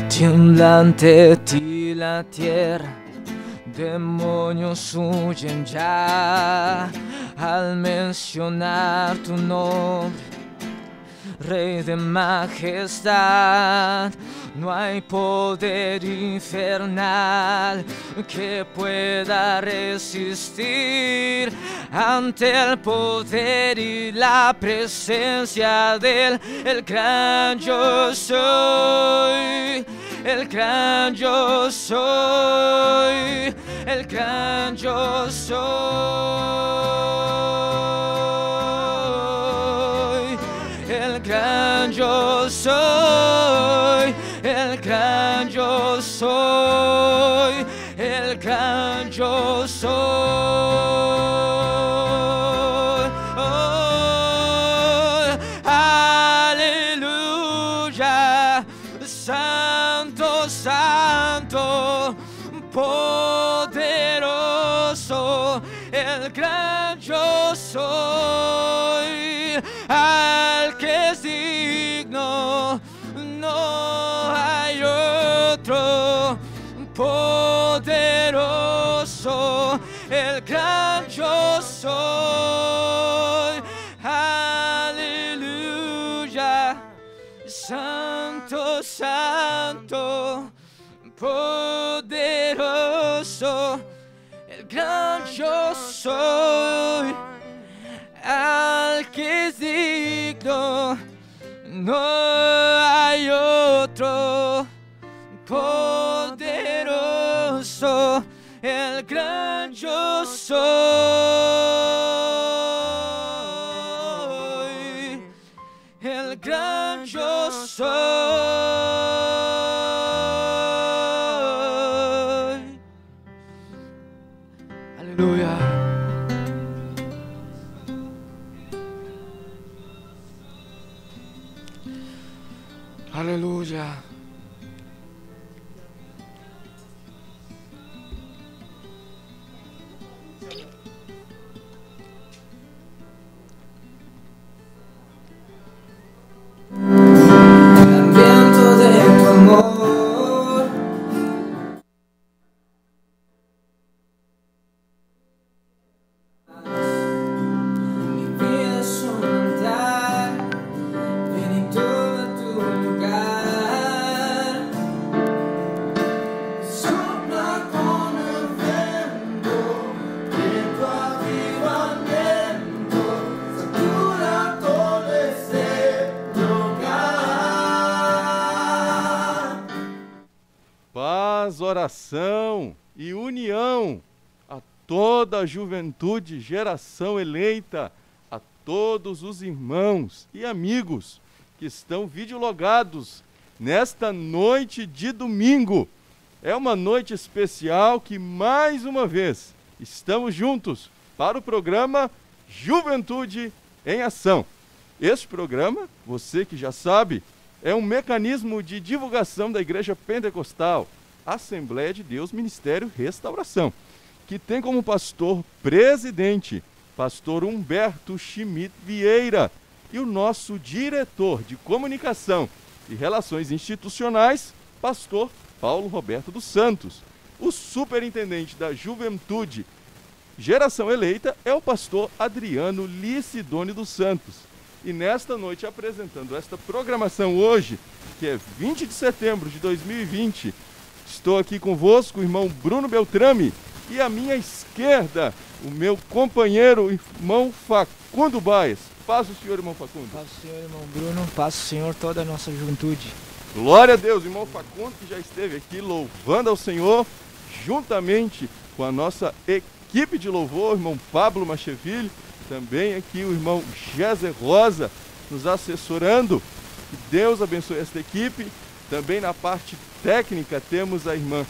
Tiembla ante ti la tierra, demonios huyen ya al mencionar tu nombre, Rey de majestad. No hay poder infernal que pueda resistir ante el poder y la presencia del gran yo soy. El gran yo soy, el gran yo soy, el gran yo soy, el gran yo soy, el gran yo soy. Oh, aleluya, santo, santo, poderoso, el gran yo soy, al que es digno, no hay otro, poderoso, el gran yo soy, aleluya, santo, santo, poderoso, el gran yo soy, al que es digno, no hay otro, poderoso, el gran yo soy, el gran yo soy. Aleluya. Aleluya. El viento de tu amor, mi vida es un altar, ven y toma tu lugar. Sopla con el viento, que tu avivamiento satura todo este lugar. Paz, oração e união a toda a juventude, geração eleita, a todos os irmãos e amigos que estão videologados nesta noite de domingo. É uma noite especial que, mais uma vez, estamos juntos para o programa Juventude em Ação. Este programa, você que já sabe, é um mecanismo de divulgação da Igreja Pentecostal, Assembleia de Deus Ministério Restauração, que tem como pastor presidente, pastor Humberto Schmidt Vieira, e o nosso diretor de comunicação e relações institucionais, pastor Paulo Roberto dos Santos. O superintendente da Juventude Geração Eleita é o pastor Adriano Licidone dos Santos. E nesta noite, apresentando esta programação hoje, que é 20 de setembro de 2020, estou aqui convosco, o irmão Bruno Beltrame, e à minha esquerda, o meu companheiro, irmão Facundo Baez. Paz o Senhor, irmão Facundo. Paz o Senhor, irmão Bruno, paz o Senhor, toda a nossa juventude. Glória a Deus, irmão Facundo, que já esteve aqui louvando ao Senhor, juntamente com a nossa equipe de louvor, irmão Pablo Macheville, também aqui o irmão Géser Rosa, nos assessorando. Que Deus abençoe esta equipe. Também na parte técnica temos a irmã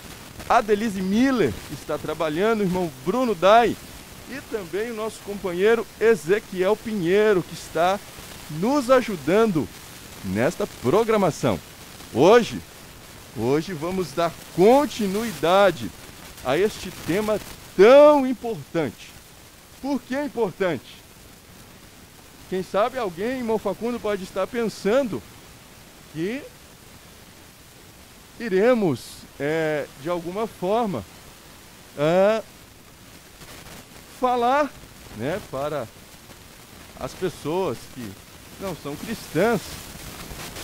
Adelise Miller, que está trabalhando, o irmão Bruno Dai, e também o nosso companheiro Ezequiel Pinheiro, que está nos ajudando nesta programação. Hoje vamos dar continuidade a este tema tão importante. Por que é importante? Quem sabe alguém, irmão Facundo, pode estar pensando que iremos, de alguma forma, falar, né, para as pessoas que não são cristãs,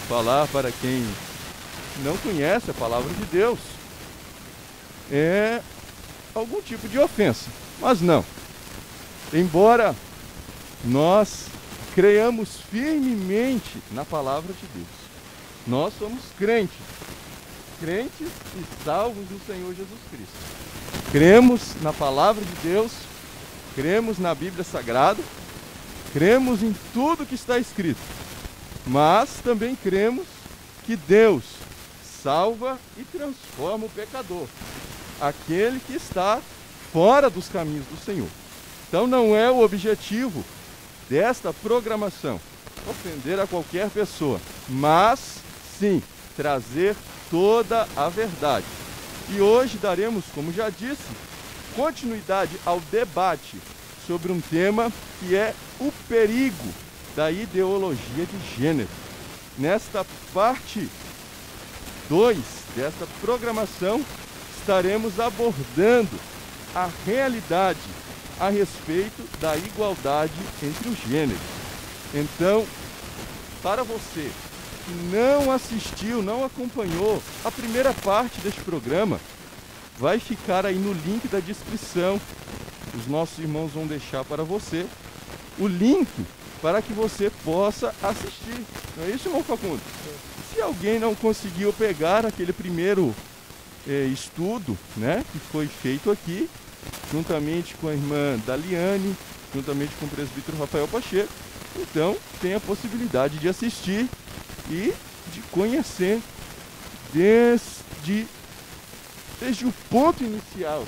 falar para quem não conhece a palavra de Deus, algum tipo de ofensa. Mas não. Embora nós creiamos firmemente na palavra de Deus, nós somos crentes e salvos no Senhor Jesus Cristo. Cremos na palavra de Deus, cremos na Bíblia Sagrada, cremos em tudo que está escrito, mas também cremos que Deus salva e transforma o pecador, aquele que está fora dos caminhos do Senhor. Então não é o objetivo desta programação ofender a qualquer pessoa, mas sim trazer toda a verdade. E hoje daremos, como já disse, continuidade ao debate sobre um tema que é o perigo da ideologia de gênero. Nesta parte 2 desta programação, estaremos abordando a realidade a respeito da igualdade entre os gêneros. Então, para você que não assistiu, não acompanhou a primeira parte deste programa, vai ficar aí no link da descrição. Os nossos irmãos vão deixar para você o link para que você possa assistir. Não é isso, irmão Facundo? Se alguém não conseguiu pegar aquele primeiro estudo, né, que foi feito aqui, juntamente com a irmã Daliane, juntamente com o presbítero Rafael Pacheco, então tem a possibilidade de assistir e de conhecer desde o ponto inicial,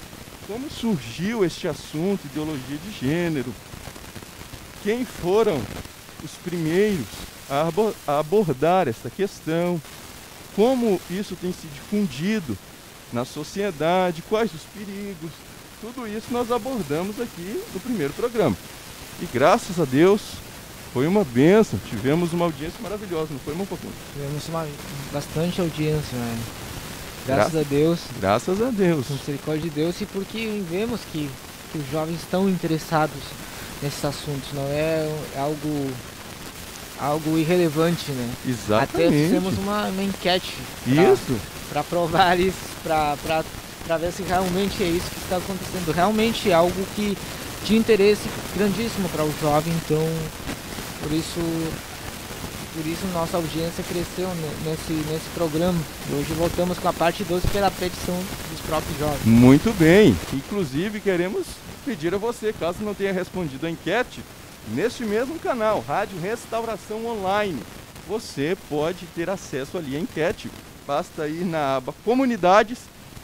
como surgiu este assunto, ideologia de gênero, quem foram os primeiros a abordar essa questão, como isso tem se difundido na sociedade, quais os perigos, tudo isso nós abordamos aqui no primeiro programa. E graças a Deus foi uma bênção, tivemos uma audiência maravilhosa, não foi, irmão Facundo? Tivemos bastante audiência, né? Graças a Deus. Graças a Deus. Misericórdia de Deus, e porque vemos que os jovens estão interessados nesses assuntos, não é algo irrelevante, né? Exatamente. Até fizemos uma enquete para provar isso, para ver se realmente é isso que está acontecendo. Realmente é algo que de interesse grandíssimo para o jovem, então por isso nossa audiência cresceu nesse programa. E hoje voltamos com a parte 12 pela petição dos próprios jovens. Muito bem. Inclusive queremos pedir a você, caso não tenha respondido a enquete, neste mesmo canal, Rádio Restauração Online, você pode ter acesso ali à enquete. Basta ir na aba Comunidades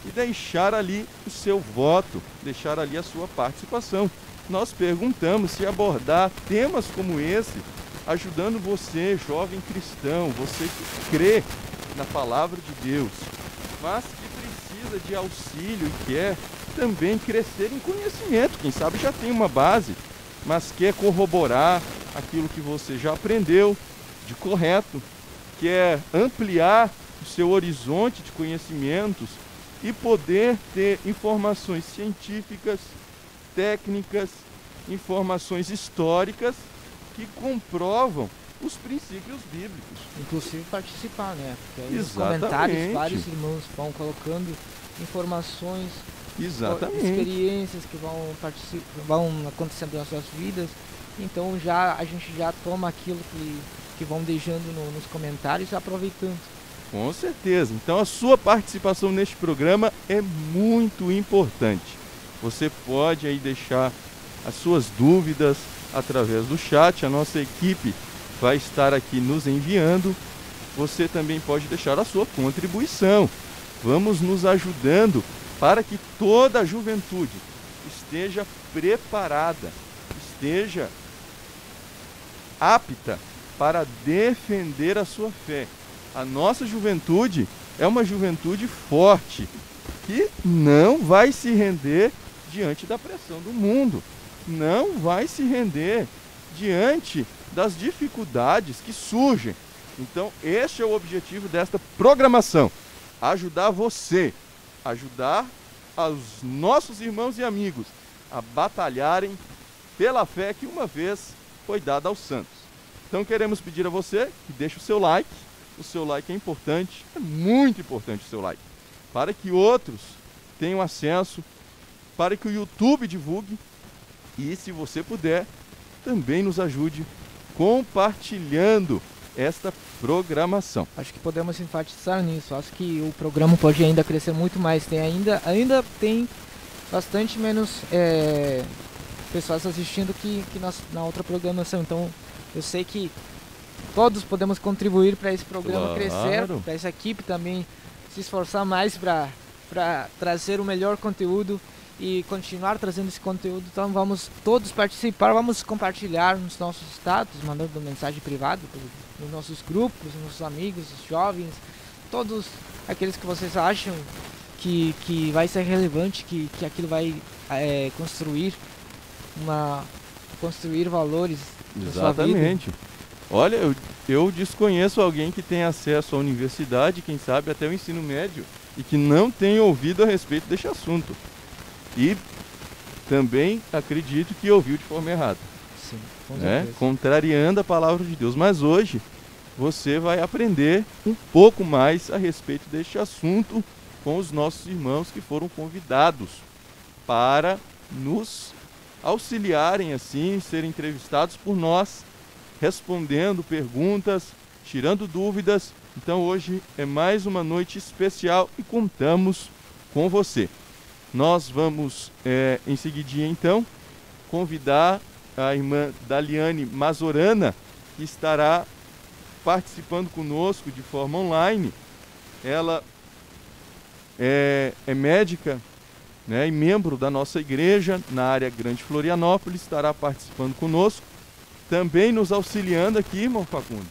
e deixar ali o seu voto, deixar ali a sua participação. Nós perguntamos se abordar temas como esse, ajudando você, jovem cristão, você que crê na palavra de Deus, mas que precisa de auxílio e quer também crescer em conhecimento. Quem sabe já tem uma base, mas quer corroborar aquilo que você já aprendeu de correto, quer ampliar o seu horizonte de conhecimentos e poder ter informações científicas, técnicas, informações históricas que comprovam os princípios bíblicos. Inclusive participar, né? Porque aí nos Exatamente. comentários vários irmãos vão colocando informações, experiências que vão acontecendo nas suas vidas. Então a gente já toma aquilo que vão deixando nos comentários, aproveitando. Com certeza. Então a sua participação neste programa é muito importante. Você pode aí deixar as suas dúvidas através do chat. A nossa equipe vai estar aqui nos enviando. Você também pode deixar a sua contribuição. Vamos nos ajudando para que toda a juventude esteja preparada, esteja apta para defender a sua fé. A nossa juventude é uma juventude forte, que não vai se render diante da pressão do mundo, não vai se render diante das dificuldades que surgem. Então, este é o objetivo desta programação, ajudar você, ajudar os nossos irmãos e amigos a batalharem pela fé que uma vez foi dada aos santos. Então queremos pedir a você que deixe o seu like. O seu like é importante, é muito importante o seu like, para que outros tenham acesso, para que o YouTube divulgue e, se você puder, também nos ajude compartilhando esta programação. Acho que podemos enfatizar nisso. Acho que o programa pode ainda crescer muito mais. Ainda tem bastante menos pessoas assistindo que na outra programação. Então eu sei que todos podemos contribuir para esse programa crescer, para essa equipe também se esforçar mais para trazer o melhor conteúdo e continuar trazendo esse conteúdo. Então vamos todos participar, vamos compartilhar nos nossos status, mandando mensagem privada nos nossos grupos, nos nossos amigos, os jovens, todos aqueles que vocês acham que vai ser relevante, que aquilo vai construir valores na sua vida. Exatamente. Olha, eu desconheço alguém que tenha acesso à universidade, quem sabe até o ensino médio, e que não tenha ouvido a respeito deste assunto. E também acredito que ouviu de forma errada. Sim, com certeza. Contrariando a palavra de Deus. Mas hoje você vai aprender um pouco mais a respeito deste assunto com os nossos irmãos que foram convidados para nos auxiliarem assim, serem entrevistados por nós, respondendo perguntas, tirando dúvidas. Então hoje é mais uma noite especial e contamos com você. Nós vamos, em seguidinha então, convidar a irmã Daliane Mazorana, que estará participando conosco de forma online. Ela é médica, né, e membro da nossa igreja na área Grande Florianópolis, estará participando conosco. Também nos auxiliando aqui, irmão Facundo,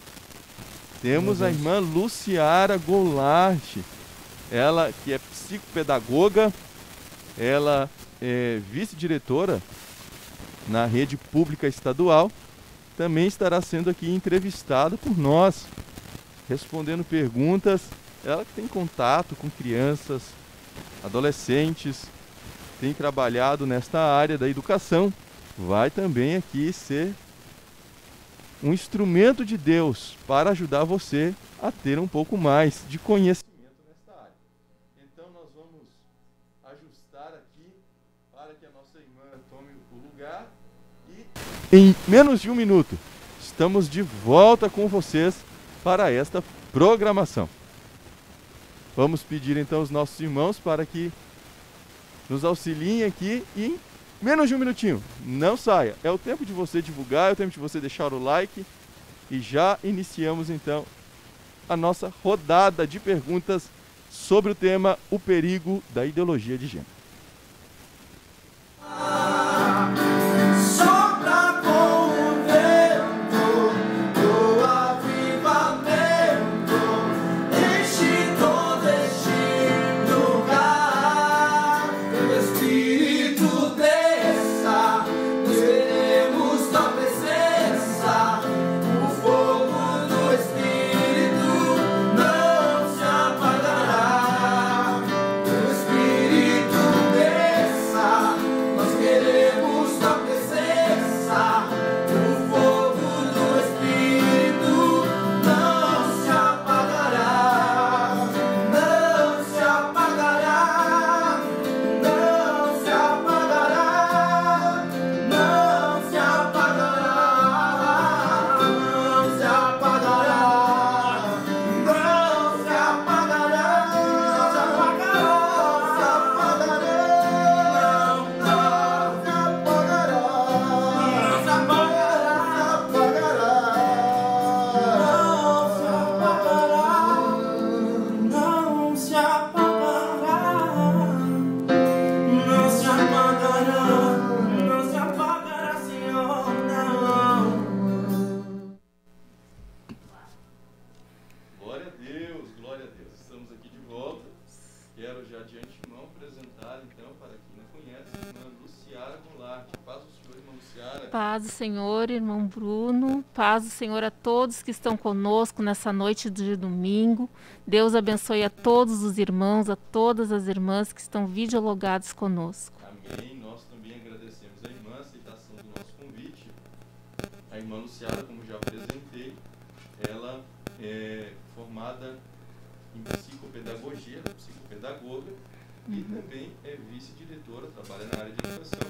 temos a irmã Luciara Goulart, ela que é psicopedagoga, ela é vice-diretora na rede pública estadual, também estará sendo aqui entrevistada por nós, respondendo perguntas. Ela que tem contato com crianças, adolescentes, tem trabalhado nesta área da educação, vai também aqui ser um instrumento de Deus para ajudar você a ter um pouco mais de conhecimento nesta área. Então nós vamos ajustar aqui para que a nossa irmã tome o lugar e em menos de um minuto estamos de volta com vocês para esta programação. Vamos pedir então aos nossos irmãos para que nos auxiliem aqui e em menos de um minutinho, não saia. É o tempo de você divulgar, é o tempo de você deixar o like e já iniciamos então a nossa rodada de perguntas sobre o tema O Perigo da Ideologia de Gênero. Paz do Senhor, irmão Bruno. Paz do Senhor a todos que estão conosco nessa noite de domingo. Deus abençoe a todos os irmãos, a todas as irmãs que estão videologados conosco. Amém. Nós também agradecemos a irmã a aceitação do nosso convite. A irmã Luciara, como já apresentei, ela é formada em psicopedagogia, psicopedagoga, e também é vice-diretora, trabalha na área de educação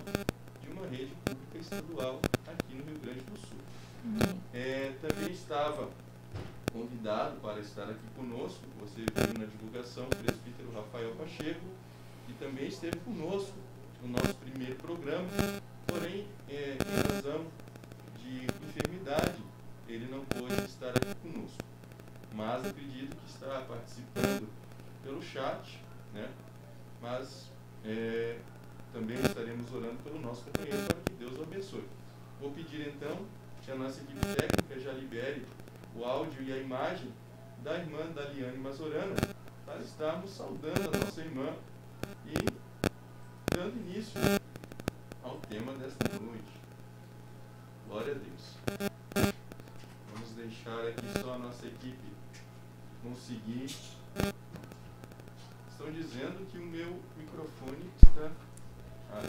de uma rede pública estadual aqui no Rio Grande do Sul. Também estava convidado para estar aqui conosco, você viu na divulgação, o presbítero Rafael Pacheco, que também esteve conosco no nosso primeiro programa, porém, em razão de enfermidade, ele não pôde estar aqui conosco. Mas acredito que está participando pelo chat, né? Mas também estaremos orando pelo nosso companheiro para que Deus o abençoe. Vou pedir então que a nossa equipe técnica já libere o áudio e a imagem da irmã Daliane Mazorana para estarmos saudando a nossa irmã e dando início ao tema desta noite. Glória a Deus. Vamos deixar aqui só a nossa equipe conseguir. Estão dizendo que o meu microfone está...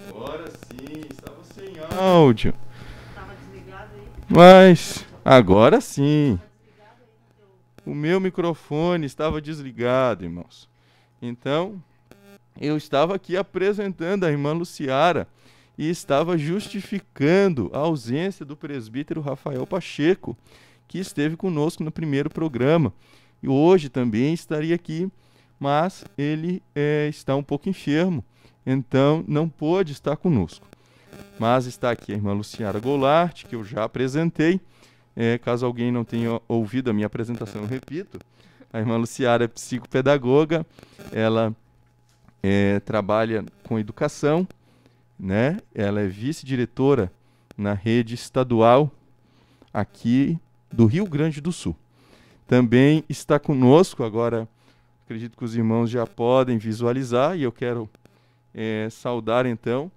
Agora sim, estava sem áudio. Estava desligado aí? Mas agora sim. O meu microfone estava desligado, irmãos. Então, eu estava aqui apresentando a irmã Luciara e estava justificando a ausência do presbítero Rafael Pacheco, que esteve conosco no primeiro programa. E hoje também estaria aqui, mas ele está um pouco enfermo, então não pôde estar conosco. Mas está aqui a irmã Luciara Goulart, que eu já apresentei. Caso alguém não tenha ouvido a minha apresentação, eu repito. A irmã Luciara é psicopedagoga, ela trabalha com educação, né? Ela é vice-diretora na rede estadual aqui do Rio Grande do Sul. Também está conosco, agora acredito que os irmãos já podem visualizar, e eu quero saudar então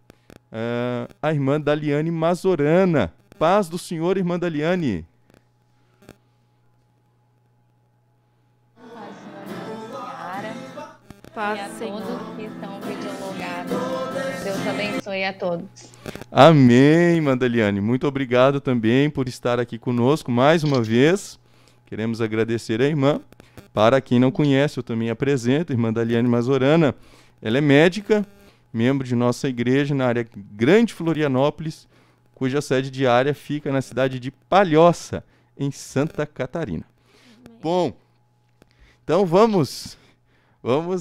a irmã Daliane Mazorana. Paz do Senhor, irmã Daliane. Paz e a do Senhor. todos que estão videologados. Deus abençoe a todos. Amém, irmã Daliane. Muito obrigado também por estar aqui conosco mais uma vez. Queremos agradecer a irmã. Para quem não conhece, eu também apresento a irmã Daliane Mazorana. Ela é médica, membro de nossa igreja na área Grande Florianópolis, cuja sede diária fica na cidade de Palhoça, em Santa Catarina. Bom, então vamos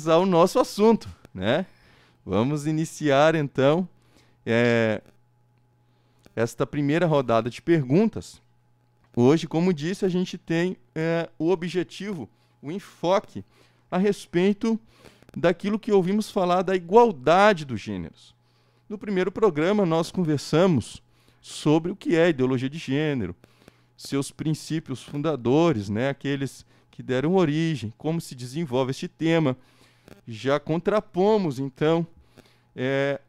ao nosso assunto, né? Vamos iniciar então esta primeira rodada de perguntas. Hoje, como disse, a gente tem o objetivo, o enfoque a respeito daquilo que ouvimos falar da igualdade dos gêneros. No primeiro programa, nós conversamos sobre o que é ideologia de gênero, seus princípios fundadores, né, aqueles que deram origem, como se desenvolve este tema. Já contrapomos, então,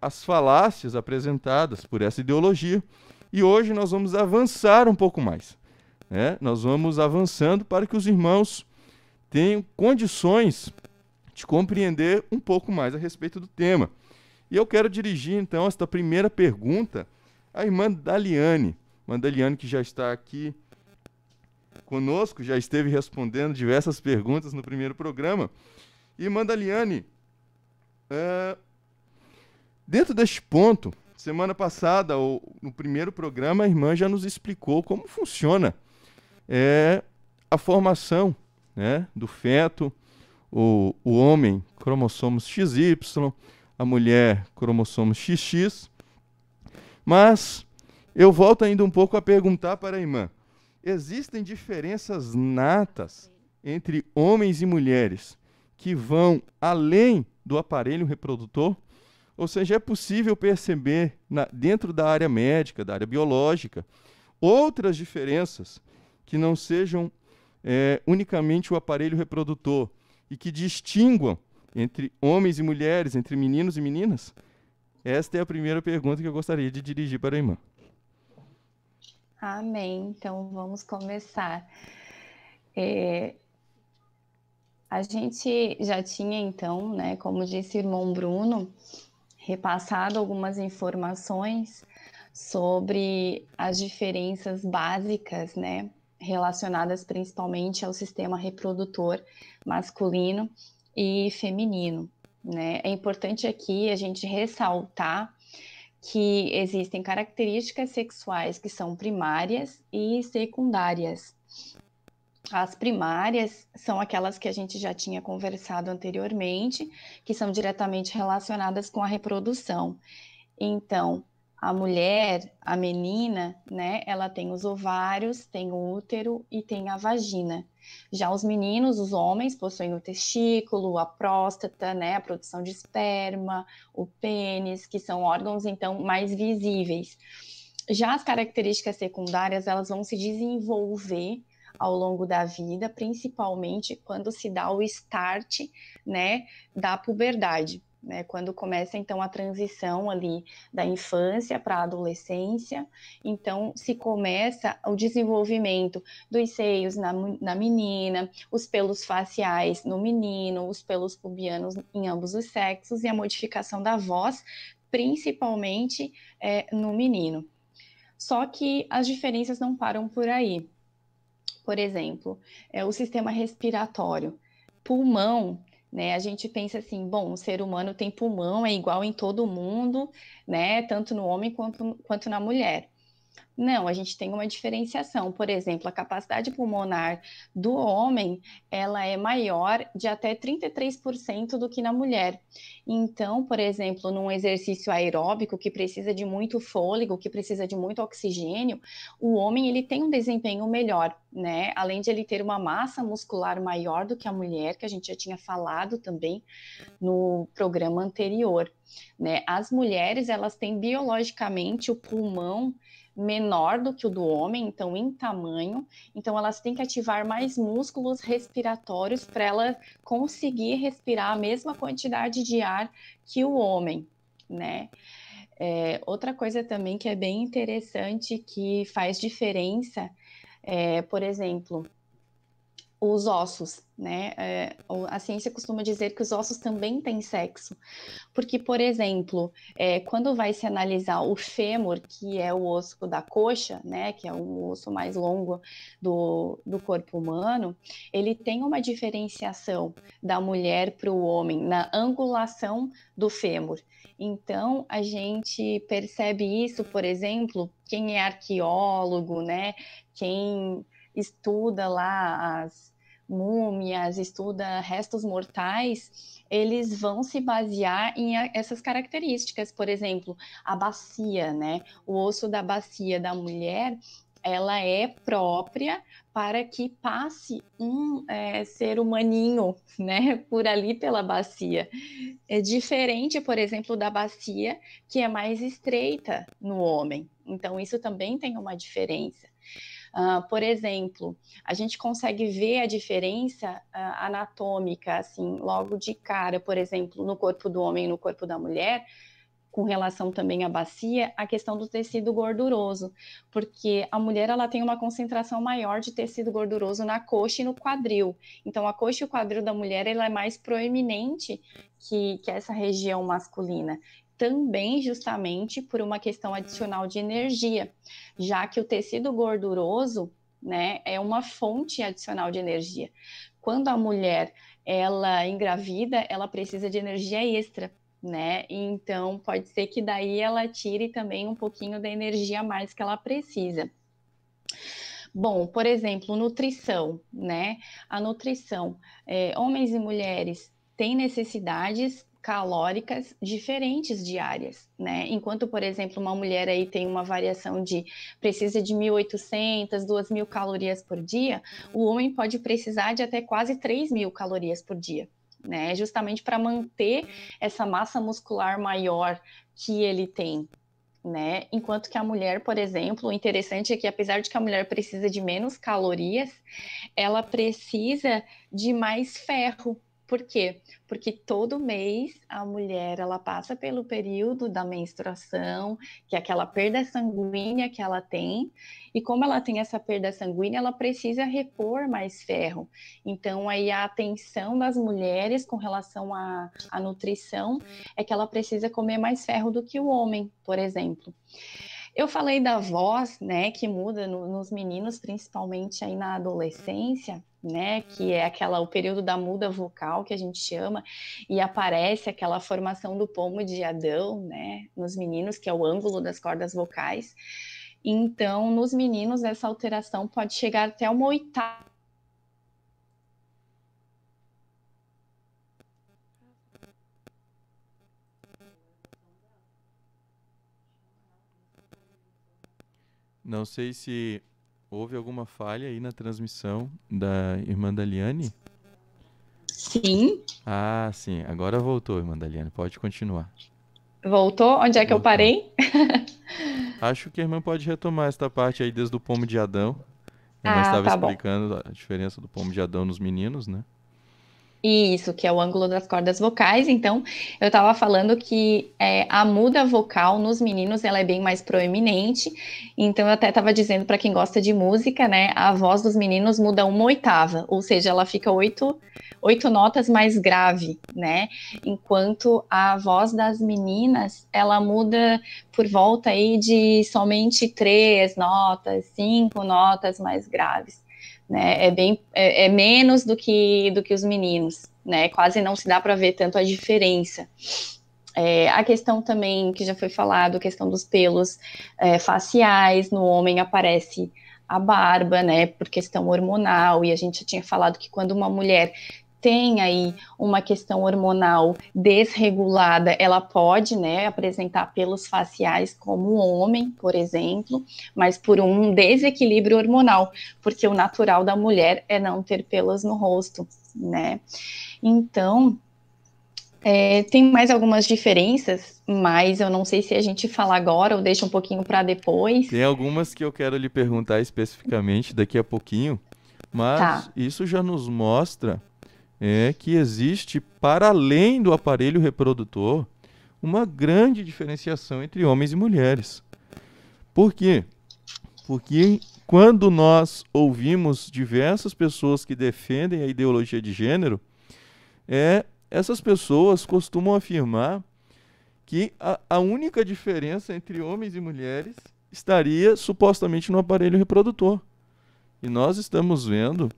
as falácias apresentadas por essa ideologia, e hoje nós vamos avançar um pouco mais. Nós vamos avançando para que os irmãos tenham condições de compreender um pouco mais a respeito do tema. E eu quero dirigir, então, esta primeira pergunta à irmã Daliane. Irmã Daliane, que já está aqui conosco, já esteve respondendo diversas perguntas no primeiro programa. E, irmã Daliane, dentro deste ponto, semana passada, ou no primeiro programa, a irmã já nos explicou como funciona a formação, né, do feto, o homem, cromossomos XY, a mulher, cromossomos XX. Mas eu volto ainda um pouco a perguntar para a irmã: existem diferenças natas entre homens e mulheres que vão além do aparelho reprodutor? Ou seja, é possível perceber dentro da área médica, da área biológica, outras diferenças que não sejam unicamente o aparelho reprodutor e que distinguam entre homens e mulheres, entre meninos e meninas? Esta é a primeira pergunta que eu gostaria de dirigir para a irmã. Amém. Então vamos começar. A gente já tinha então, né, como disse o irmão Bruno, repassado algumas informações sobre as diferenças básicas, né, relacionadas principalmente ao sistema reprodutor masculino e feminino, né? É importante aqui a gente ressaltar que existem características sexuais que são primárias e secundárias. As primárias são aquelas que a gente já tinha conversado anteriormente, que são diretamente relacionadas com a reprodução. Então, a mulher, a menina, né, ela tem os ovários, tem o útero e tem a vagina. Já os meninos, os homens, possuem o testículo, a próstata, né, a produção de esperma, o pênis, que são órgãos, então, mais visíveis. Já as características secundárias, elas vão se desenvolver ao longo da vida, principalmente quando se dá o start, né, da puberdade, né, quando começa então a transição ali da infância para a adolescência, então se começa o desenvolvimento dos seios na menina, os pelos faciais no menino, os pelos pubianos em ambos os sexos e a modificação da voz, principalmente no menino. Só que as diferenças não param por aí. Por exemplo, o sistema respiratório, pulmão, né? A gente pensa assim, bom, o ser humano tem pulmão, é igual em todo mundo, né? Tanto no homem quanto na mulher. Não, a gente tem uma diferenciação. Por exemplo, a capacidade pulmonar do homem, ela é maior de até 33% do que na mulher. Então, por exemplo, num exercício aeróbico que precisa de muito fôlego, que precisa de muito oxigênio, o homem ele tem um desempenho melhor, né? Além de ele ter uma massa muscular maior do que a mulher, que a gente já tinha falado também no programa anterior, né? As mulheres, elas têm biologicamente o pulmão menor do que o do homem, então em tamanho, então elas têm que ativar mais músculos respiratórios para ela conseguir respirar a mesma quantidade de ar que o homem, né? Outra coisa também que é bem interessante, que faz diferença, por exemplo, os ossos, né? A ciência costuma dizer que os ossos também têm sexo, porque, por exemplo, quando vai se analisar o fêmur, que é o osso da coxa, né? Que é o osso mais longo do corpo humano, ele tem uma diferenciação da mulher para o homem na angulação do fêmur. Então, a gente percebe isso, por exemplo, quem é arqueólogo, né? Quem estuda lá as múmias, estuda restos mortais, eles vão se basear em essas características. Por exemplo, a bacia, né? O osso da bacia da mulher, ela é própria para que passe um ser humaninho, né, por ali pela bacia. É diferente, por exemplo, da bacia, que é mais estreita no homem. Então, isso também tem uma diferença. Por exemplo, a gente consegue ver a diferença anatômica, assim, logo de cara, por exemplo, no corpo do homem e no corpo da mulher, com relação também à bacia, a questão do tecido gorduroso, porque a mulher ela tem uma concentração maior de tecido gorduroso na coxa e no quadril. Então, a coxa e o quadril da mulher ela é mais proeminente que essa região masculina. Também justamente por uma questão adicional de energia, já que o tecido gorduroso, né, é uma fonte adicional de energia. Quando a mulher ela engravida, ela precisa de energia extra, né? Então pode ser que daí ela tire também um pouquinho da energia a mais que ela precisa. Bom, por exemplo, nutrição, né? A nutrição, homens e mulheres têm necessidades calóricas diferentes diárias, né? Enquanto, por exemplo, uma mulher aí tem uma variação precisa de 1.800, 2.000 calorias por dia, o homem pode precisar de até quase 3.000 calorias por dia, né? Justamente para manter essa massa muscular maior que ele tem, né? Enquanto que a mulher, por exemplo, o interessante é que apesar de que a mulher precisa de menos calorias, ela precisa de mais ferro, Por quê? Porque todo mês a mulher ela passa pelo período da menstruação, que é aquela perda sanguínea que ela tem, e como ela tem essa perda sanguínea, ela precisa repor mais ferro. Então, aí a atenção das mulheres com relação à nutrição é que ela precisa comer mais ferro do que o homem, por exemplo. Eu falei da voz, né, que muda nos meninos, principalmente aí na adolescência, né, que é o período da muda vocal que a gente chama, e aparece aquela formação do pomo de Adão, né, nos meninos, que é o ângulo das cordas vocais. Então, nos meninos, essa alteração pode chegar até uma oitava. Não sei se houve alguma falha aí na transmissão da irmã Daliane. Sim. Ah, sim. Agora voltou, irmã Daliane. Pode continuar. Voltou? Onde é que eu parei? Acho que a irmã pode retomar esta parte aí desde o pomo de Adão. A irmã estava explicando a diferença do pomo de Adão nos meninos, né? Isso, que é o ângulo das cordas vocais. Então, eu estava falando que a muda vocal nos meninos ela é bem mais proeminente. Então, eu até estava dizendo para quem gosta de música, né? A voz dos meninos muda uma oitava, ou seja, ela fica oito notas mais grave, né? Enquanto a voz das meninas ela muda por volta aí de somente 3 notas, 5 notas mais graves. Né, é menos do que os meninos, né? Quase não se dá para ver tanto a diferença. A questão também que já foi falado, a questão dos pelos faciais, no homem aparece a barba, né? Por questão hormonal, e a gente já tinha falado que quando uma mulher tem aí uma questão hormonal desregulada, ela pode, né, apresentar pelos faciais como o homem, por exemplo, mas por um desequilíbrio hormonal, porque o natural da mulher é não ter pelos no rosto, né? Então, tem mais algumas diferenças, mas eu não sei se a gente fala agora ou deixa um pouquinho para depois. Tem algumas que eu quero lhe perguntar especificamente daqui a pouquinho, mas isso já nos mostra que existe, para além do aparelho reprodutor, uma grande diferenciação entre homens e mulheres. Por quê? Porque quando nós ouvimos diversas pessoas que defendem a ideologia de gênero, essas pessoas costumam afirmar que a única diferença entre homens e mulheres estaria supostamente no aparelho reprodutor. E nós estamos vendo,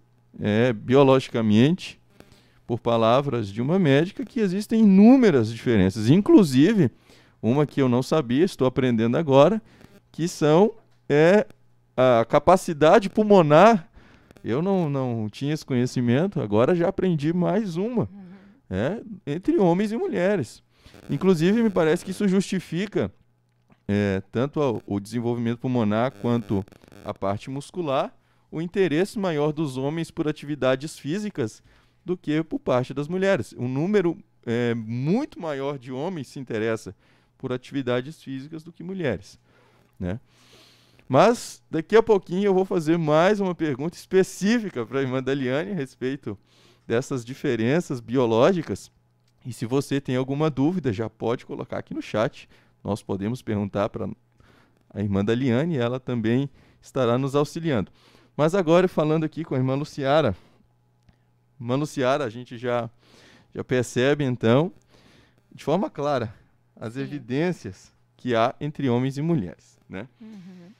biologicamente, por palavras de uma médica, que existem inúmeras diferenças, inclusive uma que eu não sabia, estou aprendendo agora, que são a capacidade pulmonar. Eu não tinha esse conhecimento, agora já aprendi mais uma, entre homens e mulheres. Inclusive, me parece que isso justifica tanto o desenvolvimento pulmonar quanto a parte muscular, o interesse maior dos homens por atividades físicas do que por parte das mulheres. Um número muito maior de homens se interessa por atividades físicas do que mulheres, né? Mas daqui a pouquinho eu vou fazer mais uma pergunta específica para a irmã Daliane a respeito dessas diferenças biológicas. E se você tem alguma dúvida, já pode colocar aqui no chat. Nós podemos perguntar para a irmã Daliane e ela também estará nos auxiliando. Mas agora, falando aqui com a irmã Luciara, a gente já percebe, então, de forma clara, as evidências que há entre homens e mulheres, né? Uhum.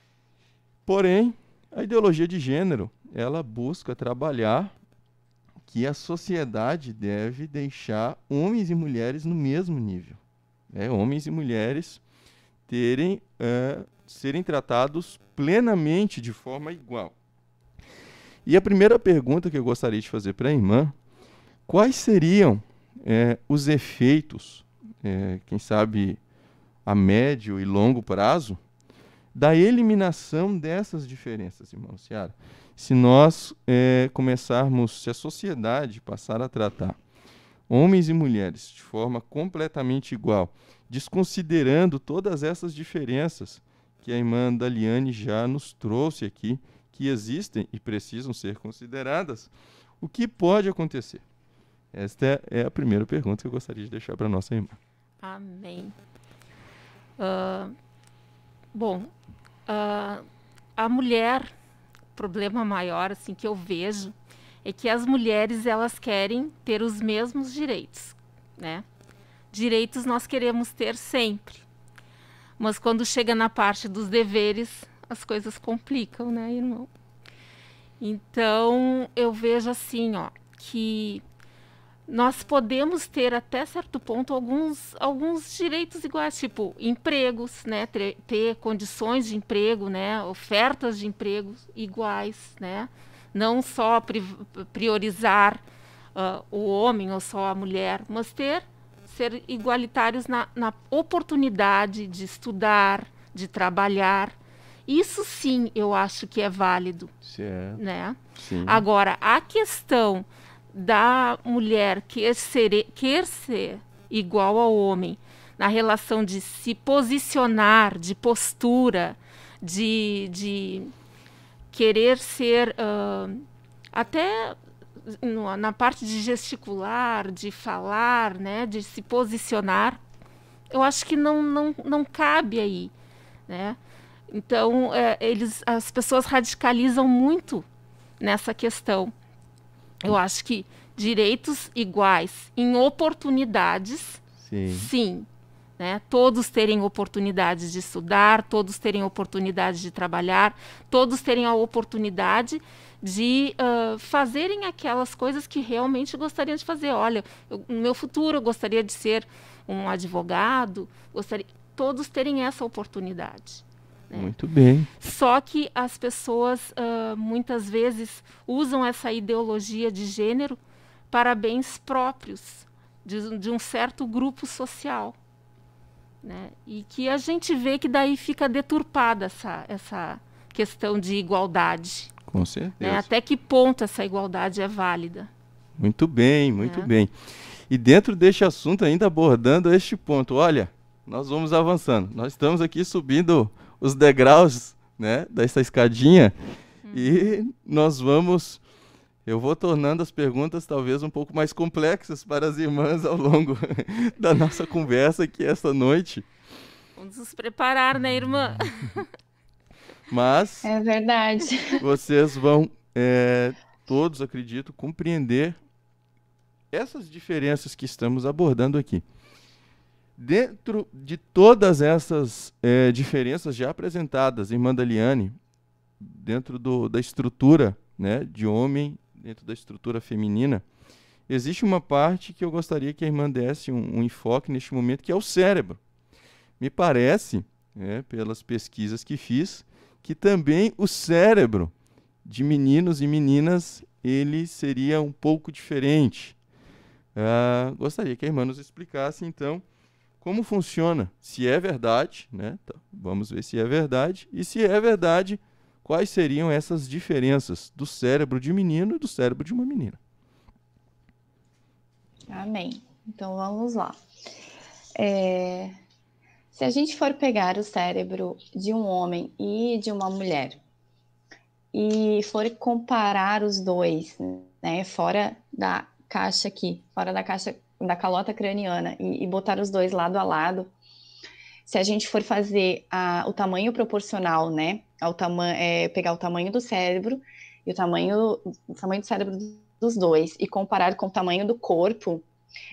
Porém, a ideologia de gênero, ela busca trabalhar que a sociedade deve deixar homens e mulheres no mesmo nível. Homens e mulheres serem tratados plenamente de forma igual. E a primeira pergunta que eu gostaria de fazer para a irmã, quais seriam os efeitos, quem sabe a médio e longo prazo, da eliminação dessas diferenças, irmã Luciara? Se nós se a sociedade passar a tratar homens e mulheres de forma completamente igual, desconsiderando todas essas diferenças que a irmã Daliane já nos trouxe aqui, que existem e precisam ser consideradas, o que pode acontecer? Esta é a primeira pergunta que eu gostaria de deixar para nossa irmã. Amém. Bom, a mulher, o problema maior assim, que eu vejo é que as mulheres elas querem ter os mesmos direitos, né? Direitos nós queremos ter sempre, mas quando chega na parte dos deveres, as coisas complicam, né, irmão? Então, eu vejo assim, ó, que nós podemos ter até certo ponto alguns direitos iguais, tipo empregos, né, ter condições de emprego, né, ofertas de empregos iguais, né, não só priorizar o homem ou só a mulher, mas ser igualitários na oportunidade de estudar, de trabalhar. Isso sim, eu acho que é válido, Certo. né? Sim. Agora, a questão da mulher querer ser igual ao homem na relação de se posicionar, de postura, de querer ser até na parte de gesticular, de falar, né, de se posicionar, eu acho que não cabe aí, né? Então, as pessoas radicalizam muito nessa questão. Eu acho que direitos iguais em oportunidades, sim, né? Todos terem oportunidade de estudar, todos terem oportunidade de trabalhar, todos terem a oportunidade de fazerem aquelas coisas que realmente gostariam de fazer. Olha, no meu futuro eu gostaria de ser um advogado, todos terem essa oportunidade. Muito bem. Só que as pessoas muitas vezes usam essa ideologia de gênero para bens próprios de um certo grupo social, né? E que a gente vê que daí fica deturpada essa questão de igualdade. Com certeza. Né? Até que ponto essa igualdade é válida? Muito bem, muito bem. E dentro deste assunto, ainda abordando este ponto, olha, nós vamos avançando. Nós estamos aqui subindo os degraus, né, dessa escadinha, e eu vou tornando as perguntas talvez um pouco mais complexas para as irmãs ao longo da nossa conversa aqui esta noite. Vamos nos preparar, né, irmã? Mas é verdade. Vocês vão todos, acredito, compreender essas diferenças que estamos abordando aqui. Dentro de todas essas diferenças já apresentadas, irmã Daliane, dentro da estrutura, né, de homem, dentro da estrutura feminina, existe uma parte que eu gostaria que a irmã desse um enfoque neste momento, que é o cérebro. Me parece, pelas pesquisas que fiz, que também o cérebro de meninos e meninas ele seria um pouco diferente. Gostaria que a irmã nos explicasse, então, como funciona, se é verdade, né? Então, vamos ver se é verdade, e se é verdade, quais seriam essas diferenças do cérebro de menino e do cérebro de uma menina. Amém. Então, vamos lá. Se a gente for pegar o cérebro de um homem e de uma mulher e for comparar os dois, né, fora da caixa aqui, fora da caixa da calota craniana e botar os dois lado a lado, se a gente for fazer o tamanho proporcional, né, pegar o tamanho do cérebro e o tamanho do cérebro dos dois e comparar com o tamanho do corpo,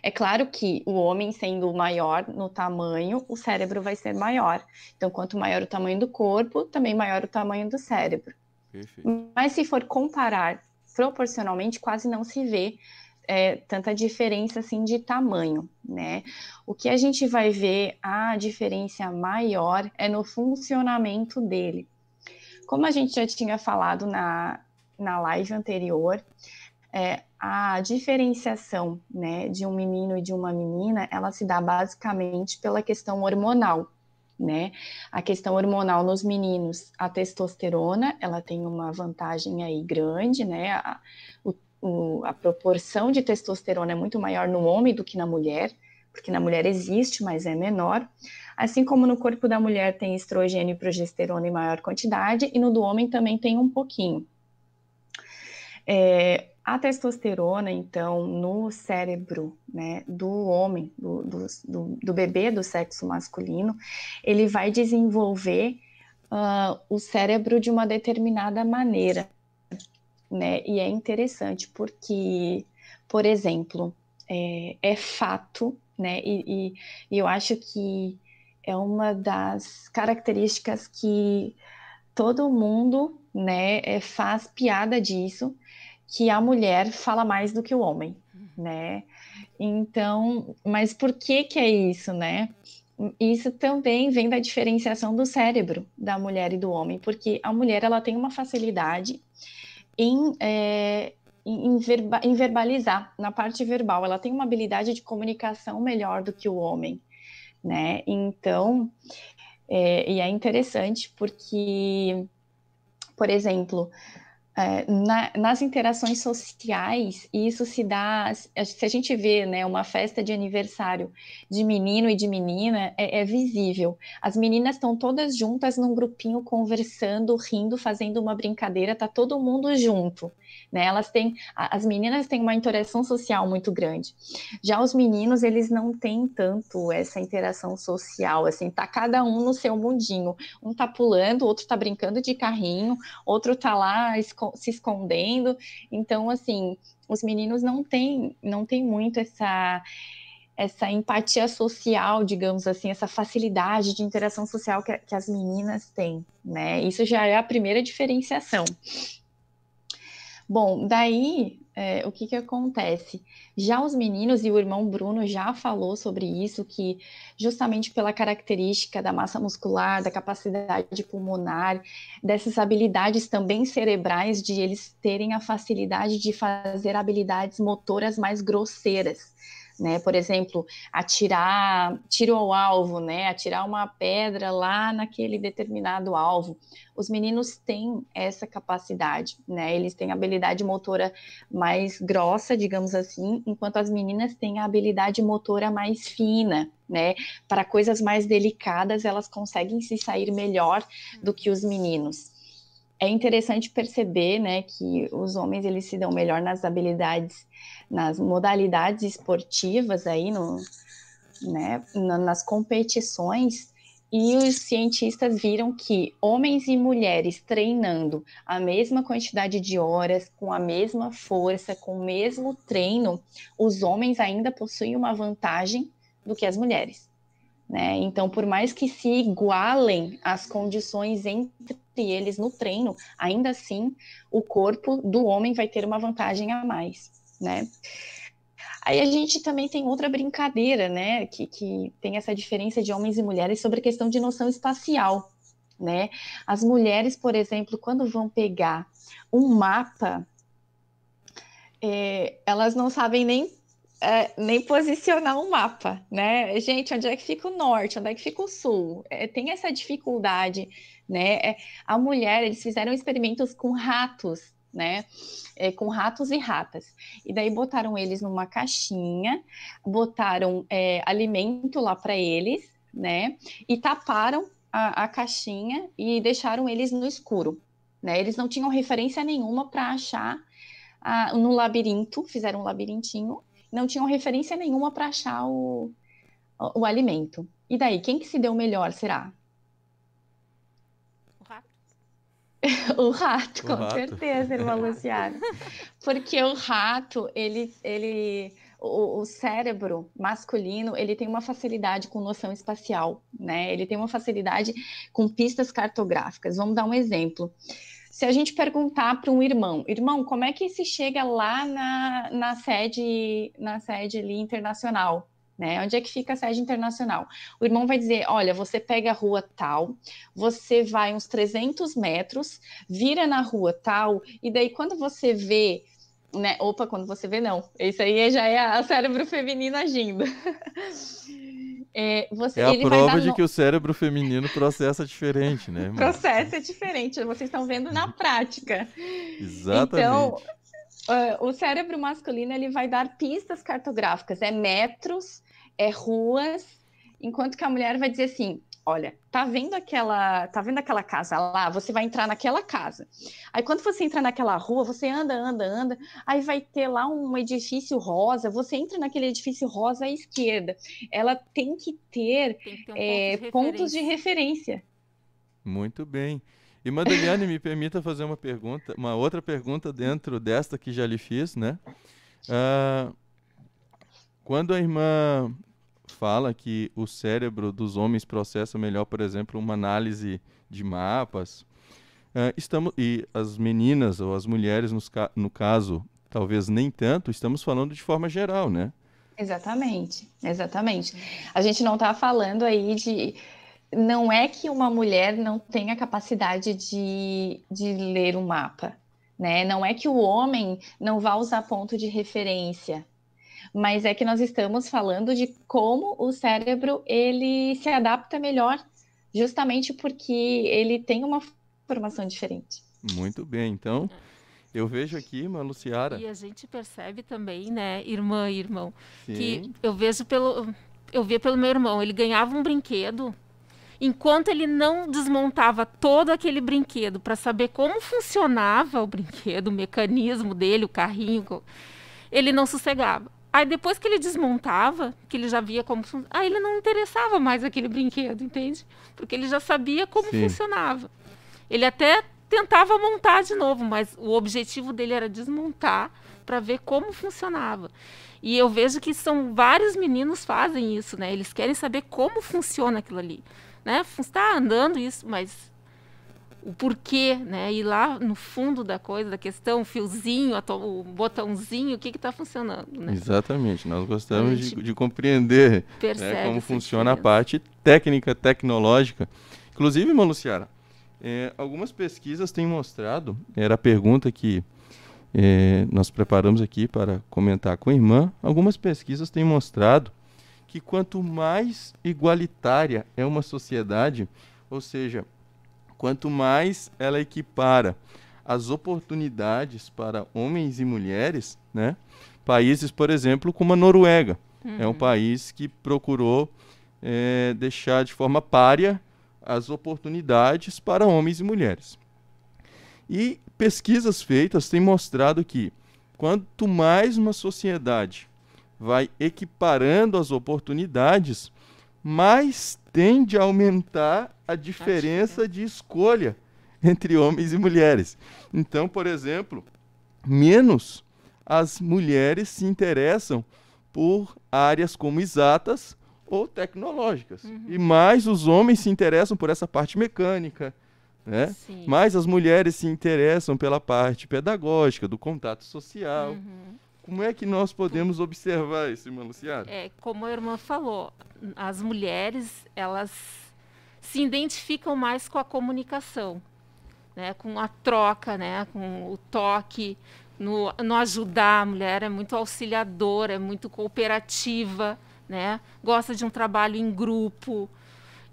é claro que o homem sendo maior no tamanho, o cérebro vai ser maior. Então, quanto maior o tamanho do corpo, também maior o tamanho do cérebro. Perfeito. Mas se for comparar proporcionalmente, quase não se vê tanta diferença assim de tamanho, né? O que a gente vai ver a diferença maior é no funcionamento dele. Como a gente já tinha falado na live anterior, a diferenciação, né, de um menino e de uma menina, ela se dá basicamente pela questão hormonal, né? A questão hormonal nos meninos, a testosterona, ela tem uma vantagem aí grande, né? A proporção de testosterona é muito maior no homem do que na mulher, porque na mulher existe, mas é menor. Assim como no corpo da mulher tem estrogênio e progesterona em maior quantidade, e no do homem também tem um pouquinho. A testosterona, então, no cérebro, né, do homem, do bebê do sexo masculino, ele vai desenvolver o cérebro de uma determinada maneira, né? E é interessante porque, por exemplo, é fato, né? E eu acho que é uma das características que todo mundo, né, faz piada disso, que a mulher fala mais do que o homem, né? Então, mas por que é isso, né? Isso também vem da diferenciação do cérebro da mulher e do homem, porque a mulher ela tem uma facilidade em verbalizar, na parte verbal, ela tem uma habilidade de comunicação melhor do que o homem, né? Então, e é interessante porque, por exemplo, nas interações sociais, isso se dá, se a gente vê, né, uma festa de aniversário de menino e de menina, é visível. As meninas estão todas juntas num grupinho conversando, rindo, fazendo uma brincadeira, tá todo mundo junto, né? As meninas têm uma interação social muito grande. Já os meninos, eles não têm tanto essa interação social, assim, tá cada um no seu mundinho. Um tá pulando, o outro tá brincando de carrinho, outro tá lá se escondendo. Então, assim, os meninos não têm muito essa empatia social, digamos assim, essa facilidade de interação social que as meninas têm, né? Isso já é a primeira diferenciação. Bom, daí, o que acontece? Já os meninos, e o irmão Bruno já falou sobre isso, que justamente pela característica da massa muscular, da capacidade pulmonar, dessas habilidades também cerebrais, de eles terem a facilidade de fazer habilidades motoras mais grosseiras, né? Por exemplo, tiro ao alvo, né? Atirar uma pedra lá naquele determinado alvo. Os meninos têm essa capacidade, né? Eles têm a habilidade motora mais grossa, digamos assim, enquanto as meninas têm a habilidade motora mais fina, né? Para coisas mais delicadas, elas conseguem se sair melhor do que os meninos. É interessante perceber, né, que os homens eles se dão melhor nas habilidades, nas modalidades esportivas aí, né, nas competições, e os cientistas viram que homens e mulheres treinando a mesma quantidade de horas, com a mesma força, com o mesmo treino, os homens ainda possuem uma vantagem do que as mulheres, né? Então, por mais que se igualem as condições entre eles no treino, ainda assim o corpo do homem vai ter uma vantagem a mais, né? Aí a gente também tem outra brincadeira, né, que tem essa diferença de homens e mulheres sobre a questão de noção espacial, né? As mulheres, por exemplo, quando vão pegar um mapa, elas não sabem nem posicionar um mapa, né? Gente, onde é que fica o norte? Onde é que fica o sul? Tem essa dificuldade, né? A mulher, eles fizeram experimentos com ratos, né? Com ratos e ratas. E daí botaram eles numa caixinha, botaram alimento lá para eles, né? E taparam a caixinha e deixaram eles no escuro, né? Eles não tinham referência nenhuma para achar no labirinto, fizeram um labirintinho, não tinham referência nenhuma para achar o alimento. E daí, quem que se deu melhor, será? O rato. O rato, com certeza, irmã Luciana. Porque o rato, o cérebro masculino, ele tem uma facilidade com noção espacial, né? Ele tem uma facilidade com pistas cartográficas. Vamos dar um exemplo. Se a gente perguntar para um irmão, como é que se chega lá na sede ali internacional, né? Onde é que fica a sede internacional? O irmão vai dizer, olha, você pega a rua tal, você vai uns 300 metros, vira na rua tal, e daí quando você vê, né? Opa, quando você vê, não. Isso aí já é o cérebro feminino agindo. É a prova de que o cérebro feminino processa diferente, né? Processa diferente, vocês estão vendo na prática. Exatamente. Então, o cérebro masculino ele vai dar pistas cartográficas, metros, ruas, enquanto que a mulher vai dizer assim, olha, tá vendo aquela casa lá? Você vai entrar naquela casa. Aí quando você entra naquela rua, você anda, aí vai ter lá um edifício rosa, você entra naquele edifício rosa à esquerda. Ela tem que ter, um pontos de referência. Muito bem. E Madeleine, me permita fazer uma outra pergunta dentro desta que já lhe fiz, né? Quando a irmã fala que o cérebro dos homens processa melhor, por exemplo, uma análise de mapas, e as meninas ou as mulheres, no caso, talvez nem tanto, estamos falando de forma geral, né? Exatamente. A gente não está falando aí não é que uma mulher não tenha capacidade de ler um mapa, né? Não é que o homem não vá usar ponto de referência, mas é que nós estamos falando de como o cérebro ele se adapta melhor, justamente porque ele tem uma formação diferente. Muito bem, então eu vejo aqui, irmã Luciara. E a gente percebe também, né, irmã e irmão, Sim. que eu via pelo meu irmão, ele ganhava um brinquedo. Enquanto ele não desmontava todo aquele brinquedo para saber como funcionava o brinquedo, o mecanismo dele, o carrinho, ele não sossegava. Aí depois que ele desmontava, que ele já via como funcionava, aí ele não interessava mais aquele brinquedo, entende? Porque ele já sabia como funcionava. Ele até tentava montar de novo, mas o objetivo dele era desmontar para ver como funcionava. E eu vejo que vários meninos fazem isso, né? Eles querem saber como funciona aquilo ali. Né? Está andando isso, mas o porquê, né? Ir lá no fundo da coisa, da questão, o fiozinho, o botãozinho, o que está funcionando, né? Exatamente, nós gostamos de compreender, né, como funciona a parte técnica, tecnológica. Inclusive, irmã Luciara, algumas pesquisas têm mostrado, era a pergunta que nós preparamos aqui para comentar com a irmã, algumas pesquisas têm mostrado que quanto mais igualitária é uma sociedade, ou seja, quanto mais ela equipara as oportunidades para homens e mulheres, né? Países, por exemplo, como a Noruega, é um país que procurou deixar de forma párea as oportunidades para homens e mulheres. E pesquisas feitas têm mostrado que quanto mais uma sociedade vai equiparando as oportunidades, mais tende a aumentar a diferença de escolha entre homens e mulheres. Então, por exemplo, menos as mulheres se interessam por áreas como exatas ou tecnológicas. E mais os homens se interessam por essa parte mecânica, né? Mais as mulheres se interessam pela parte pedagógica, do contato social. Como é que nós podemos observar isso, irmã Luciara? Como a irmã falou, as mulheres, elas se identificam mais com a comunicação, né? Com a troca, né? Com o toque, no ajudar. A mulher é muito auxiliadora, é muito cooperativa, né? Gosta de um trabalho em grupo.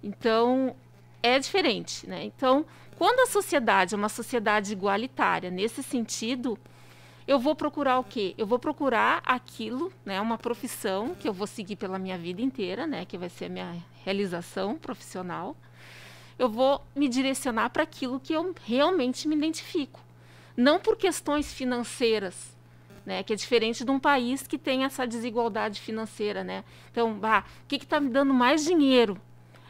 Então, é diferente, né? Então, quando a sociedade é uma sociedade igualitária, nesse sentido, eu vou procurar o quê? Eu vou procurar aquilo, né, uma profissão que eu vou seguir pela minha vida inteira, né, que vai ser a minha realização profissional. Eu vou me direcionar para aquilo que eu realmente me identifico. Não por questões financeiras, né, que é diferente de um país que tem essa desigualdade financeira, né? Então, o que está me dando mais dinheiro?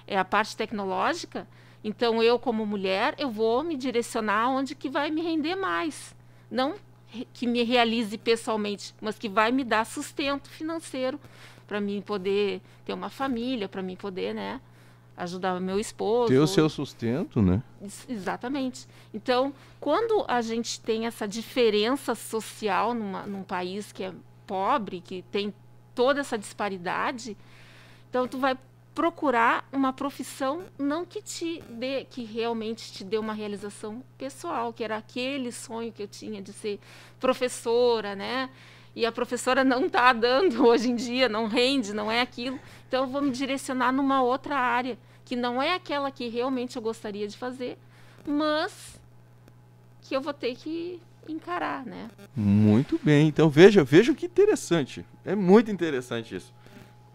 É a parte tecnológica? Então, eu, como mulher, eu vou me direcionar onde que vai me render mais. Não que me realize pessoalmente, mas que vai me dar sustento financeiro para mim poder ter uma família, para mim poder, né, ajudar o meu esposo. Ter o seu sustento, né? Exatamente. Então, quando a gente tem essa diferença social num país que é pobre, que tem toda essa disparidade, então tu vai procurar uma profissão não que que realmente te dê uma realização pessoal, que era aquele sonho que eu tinha de ser professora, né? E a professora não está dando hoje em dia, não rende, não é aquilo. Então eu vou me direcionar numa outra área, que não é aquela que realmente eu gostaria de fazer, mas que eu vou ter que encarar, né? Muito bem. Então veja que interessante. É muito interessante isso.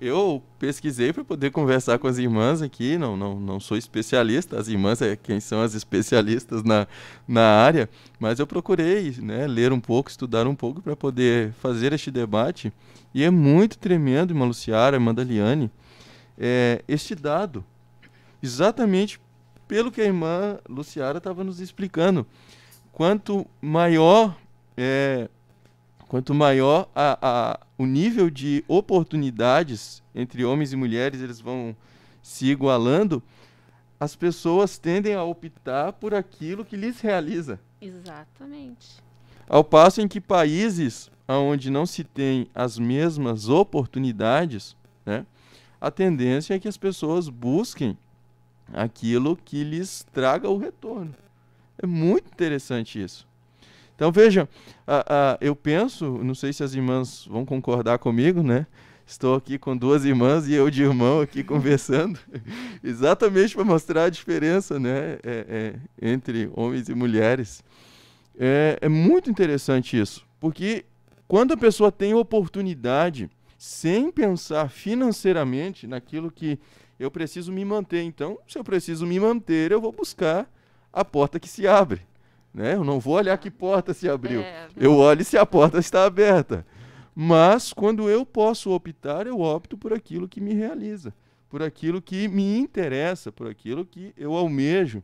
eu pesquisei para poder conversar com as irmãs aqui, não sou especialista, as irmãs é quem são as especialistas na área, mas eu procurei, né, ler um pouco, estudar um pouco para poder fazer este debate, e é muito tremendo, irmã Luciara, irmã Daliane, este dado, exatamente pelo que a irmã Luciara estava nos explicando. Quanto maior o nível de oportunidades entre homens e mulheres, eles vão se igualando, as pessoas tendem a optar por aquilo que lhes realiza. Exatamente. Ao passo em que países onde não se tem as mesmas oportunidades, né, a tendência é que as pessoas busquem aquilo que lhes traga o retorno. É muito interessante isso. Então, vejam, eu penso, não sei se as irmãs vão concordar comigo, né? Estou aqui com duas irmãs e eu de irmão aqui conversando, exatamente para mostrar a diferença, né, entre homens e mulheres. É muito interessante isso, porque quando a pessoa tem oportunidade, sem pensar financeiramente naquilo que eu preciso me manter, então, se eu preciso me manter, eu vou buscar a porta que se abre. Né? Eu não vou olhar que porta se abriu, eu olho se a porta está aberta. Mas quando eu posso optar, eu opto por aquilo que me realiza, por aquilo que me interessa, por aquilo que eu almejo.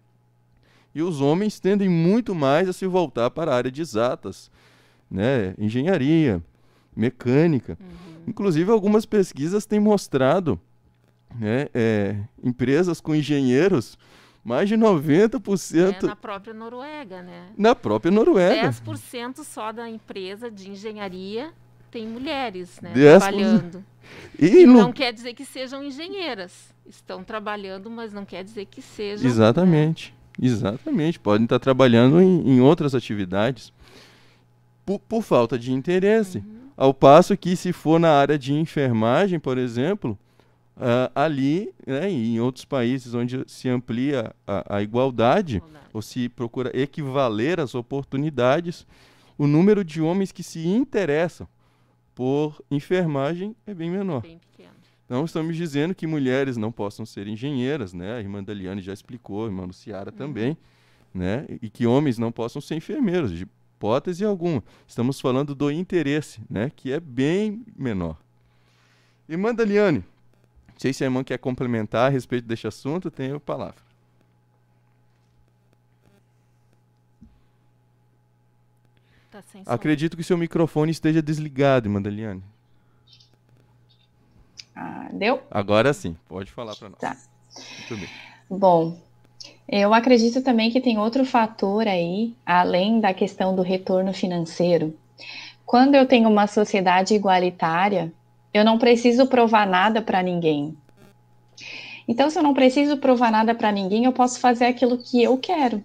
E os homens tendem muito mais a se voltar para a área de exatas, né? Engenharia, mecânica. Inclusive, algumas pesquisas têm mostrado, né, empresas com engenheiros, mais de 90%. Na própria Noruega, né? Na própria Noruega. 10% só da empresa de engenharia tem mulheres, né, 10%. trabalhando. E não quer dizer que sejam engenheiras. Estão trabalhando, mas não quer dizer que sejam... Exatamente. Né? Exatamente. Podem estar trabalhando em outras atividades. Por falta de interesse. Ao passo que, se for na área de enfermagem, por exemplo... ali, né, e em outros países onde se amplia a igualdade, ou se procura equivaler as oportunidades, o número de homens que se interessam por enfermagem é bem menor. Bem pequeno. Não estamos dizendo que mulheres não possam ser engenheiras, né? A irmã Daliane já explicou, a irmã Luciara também, né? E que homens não possam ser enfermeiros, de hipótese alguma. Estamos falando do interesse, né? Que é bem menor. Irmã Daliane, não sei se a irmã quer complementar a respeito deste assunto, tenho a palavra. Tá sem som. Acredito que seu microfone esteja desligado, irmã Daliane. Deu? Agora sim, pode falar para nós. Tá. Muito bem. Bom, eu acredito também que tem outro fator aí, além da questão do retorno financeiro. Quando eu tenho uma sociedade igualitária, eu não preciso provar nada para ninguém. Então, se eu não preciso provar nada para ninguém, eu posso fazer aquilo que eu quero.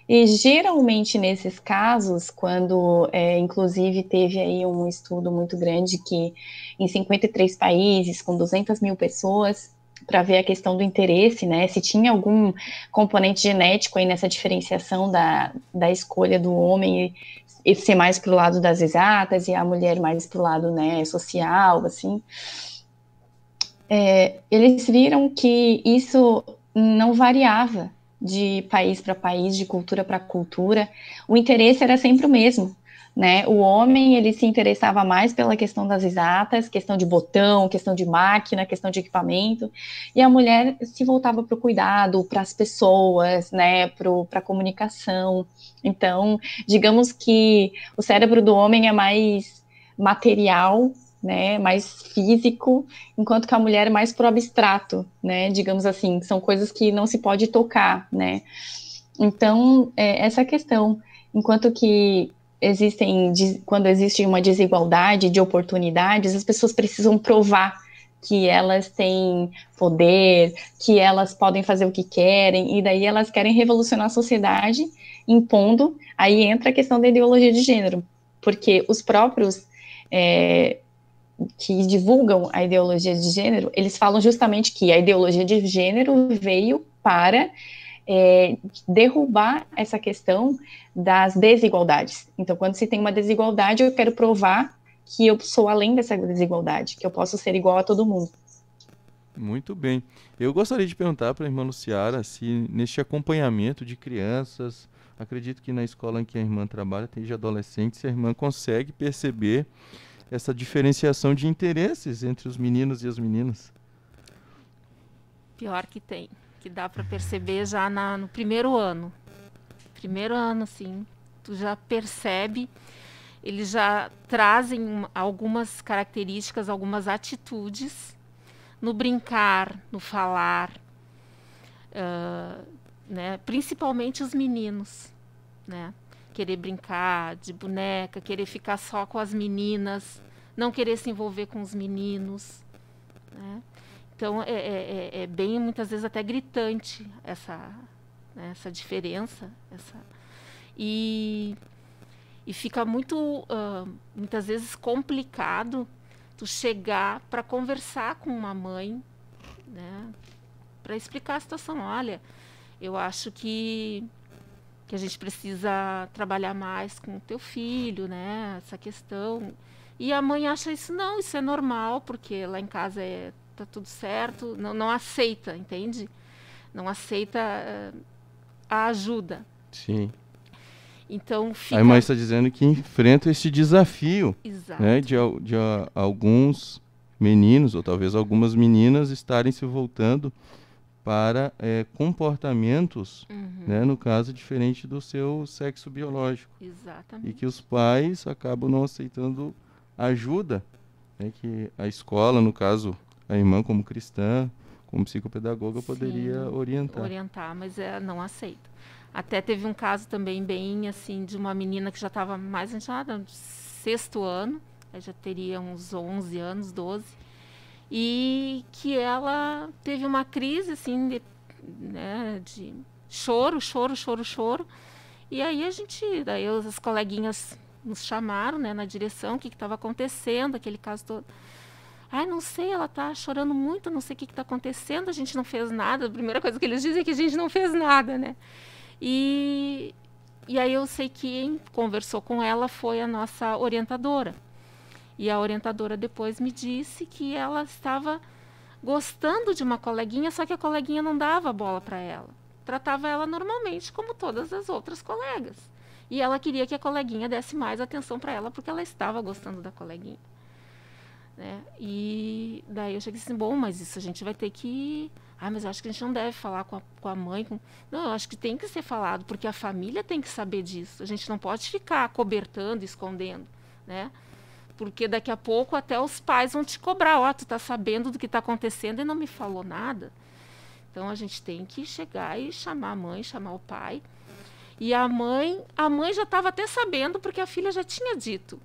E geralmente nesses casos, quando inclusive teve aí um estudo muito grande que em 53 países, com 200 mil pessoas, para ver a questão do interesse, né, se tinha algum componente genético aí nessa diferenciação da escolha do homem e ser mais para o lado das exatas e a mulher mais para o lado, né, social, assim, eles viram que isso não variava de país para país, de cultura para cultura, o interesse era sempre o mesmo, né? O homem, ele se interessava mais pela questão das exatas, questão de botão, questão de máquina, questão de equipamento, e a mulher se voltava para o cuidado, para as pessoas, né? Para a comunicação. Então, digamos que o cérebro do homem é mais material, né, mais físico, enquanto que a mulher é mais pro abstrato, né, digamos assim, são coisas que não se pode tocar, né, então, essa questão, enquanto que quando existe uma desigualdade de oportunidades, as pessoas precisam provar que elas têm poder, que elas podem fazer o que querem, e daí elas querem revolucionar a sociedade, impondo, aí entra a questão da ideologia de gênero, porque os próprios que divulgam a ideologia de gênero, eles falam justamente que a ideologia de gênero veio para derrubar essa questão das desigualdades. Então, quando se tem uma desigualdade, eu quero provar que eu sou além dessa desigualdade, que eu posso ser igual a todo mundo. Muito bem. Eu gostaria de perguntar para a irmã Luciara se neste acompanhamento de crianças, acredito que na escola em que a irmã trabalha tem de adolescentes, se a irmã consegue perceber essa diferenciação de interesses entre os meninos e as meninas. Pior que tem, que dá para perceber já no primeiro ano. Primeiro ano, assim, tu já percebe, eles já trazem algumas características, algumas atitudes no brincar, no falar, né? Principalmente os meninos, né? Querer brincar de boneca, querer ficar só com as meninas, não querer se envolver com os meninos, né? Então, é bem, muitas vezes, até gritante essa diferença. E fica muitas vezes, complicado tu chegar para conversar com uma mãe, né, para explicar a situação. Olha, eu acho que a gente precisa trabalhar mais com o teu filho, né, essa questão. E a mãe acha isso é normal, porque lá em casa tá tudo certo, não aceita, entende? Não aceita a ajuda. Sim. Então fica... A irmã está dizendo que enfrenta esse desafio, né, de alguns meninos, ou talvez algumas meninas, estarem se voltando para comportamentos, né, no caso, diferente do seu sexo biológico. Exatamente. E que os pais acabam não aceitando ajuda, né, que a escola, no caso, a irmã como cristã, como psicopedagoga, poderia orientar. Orientar, mas não aceita. Até teve um caso também bem assim de uma menina que já estava mais antiga, no 6º ano, já teria uns 11 anos, 12, e que ela teve uma crise assim de choro, e aí as coleguinhas nos chamaram, né, na direção, o que estava acontecendo, aquele caso todo. Não sei, ela está chorando muito, não sei o que está acontecendo, a gente não fez nada. A primeira coisa que eles dizem é que a gente não fez nada, né? E aí eu sei que quem conversou com ela foi a nossa orientadora. E a orientadora depois me disse que ela estava gostando de uma coleguinha, só que a coleguinha não dava bola para ela. Tratava ela normalmente, como todas as outras colegas. E ela queria que a coleguinha desse mais atenção para ela, porque ela estava gostando da coleguinha. Né? E daí eu cheguei assim, bom, mas isso a gente vai ter que... mas eu acho que a gente não deve falar com a mãe. Não, eu acho que tem que ser falado, porque a família tem que saber disso. A gente não pode ficar cobertando, escondendo, né? Porque daqui a pouco até os pais vão te cobrar. Tu tá sabendo do que está acontecendo e não me falou nada. Então a gente tem que chegar e chamar a mãe, chamar o pai. E a mãe já estava até sabendo, porque a filha já tinha dito.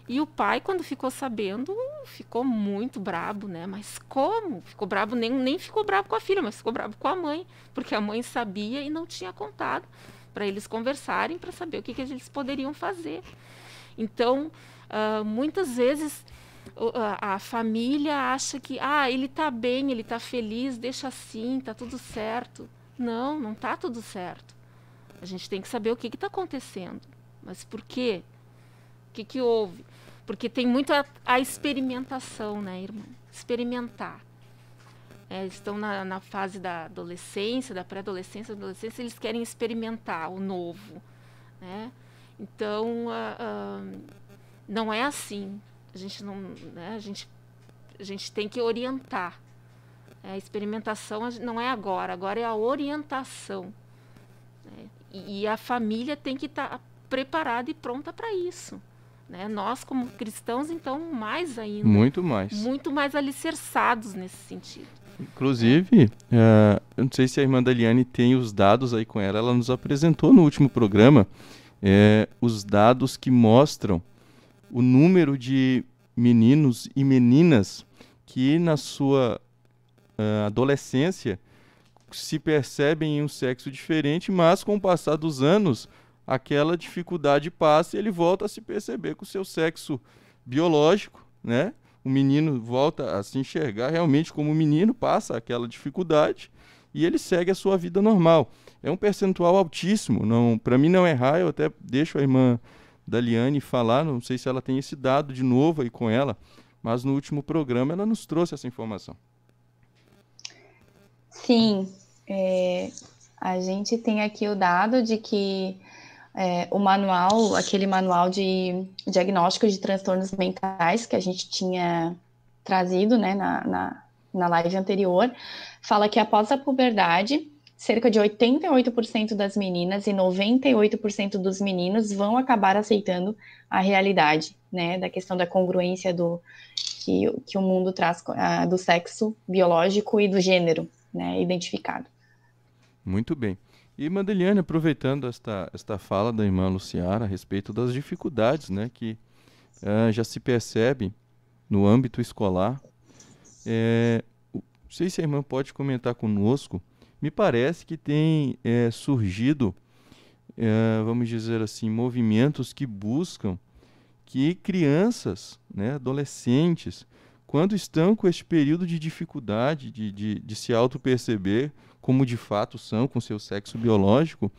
E o pai, quando ficou sabendo, ficou muito brabo, né? Mas como? Ficou brabo, nem ficou brabo com a filha, mas ficou brabo com a mãe, porque a mãe sabia e não tinha contado para eles conversarem, para saber o que eles poderiam fazer. Então, muitas vezes a família acha que ele está bem, ele está feliz, deixa assim, está tudo certo. Não está tudo certo. A gente tem que saber o que está acontecendo. Mas por quê? O que houve? Porque tem muito a experimentação, né, irmã? Experimentar. Estão na fase da adolescência, da pré-adolescência, da adolescência, eles querem experimentar o novo, né? Então, não é assim. A gente não, né? A gente tem que orientar. A experimentação não é agora é a orientação. Né? E a família tem que estar preparada e pronta para isso. Né? Nós, como cristãos, então, mais ainda. Muito mais. Muito mais alicerçados nesse sentido. Inclusive, eu não sei se a irmã Daliane tem os dados aí com ela. Ela nos apresentou no último programa os dados que mostram o número de meninos e meninas que na sua adolescência se percebem em um sexo diferente, mas com o passar dos anos aquela dificuldade passa e ele volta a se perceber com o seu sexo biológico, né? O menino volta a se enxergar realmente como menino, passa aquela dificuldade e ele segue a sua vida normal. É um percentual altíssimo, para mim não errar, eu até deixo a irmã da Liane falar, não sei se ela tem esse dado de novo aí com ela, mas no último programa ela nos trouxe essa informação. Sim, a gente tem aqui o dado de que o manual, aquele manual de diagnóstico de transtornos mentais que a gente tinha trazido, né, na live anterior, fala que após a puberdade, cerca de 88% das meninas e 98% dos meninos vão acabar aceitando a realidade, né, da questão da congruência que o mundo traz do sexo biológico e do gênero, né, identificado. Muito bem. E, Madeliane, aproveitando esta fala da irmã Luciara a respeito das dificuldades, né, que já se percebe no âmbito escolar, não sei se a irmã pode comentar conosco, me parece que tem surgido, vamos dizer assim, movimentos que buscam que crianças, né, adolescentes, quando estão com este período de dificuldade de se auto-perceber como de fato são com seu sexo biológico,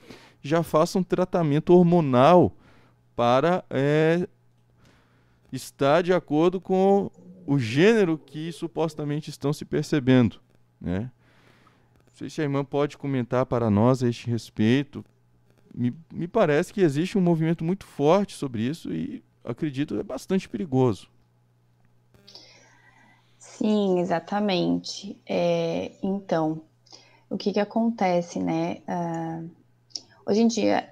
já façam tratamento hormonal para estar de acordo com o gênero que supostamente estão se percebendo, né? Não sei se a irmã pode comentar para nós a este respeito. Me parece que existe um movimento muito forte sobre isso e acredito é bastante perigoso. Sim, exatamente. Então, o que acontece, né? Hoje em dia,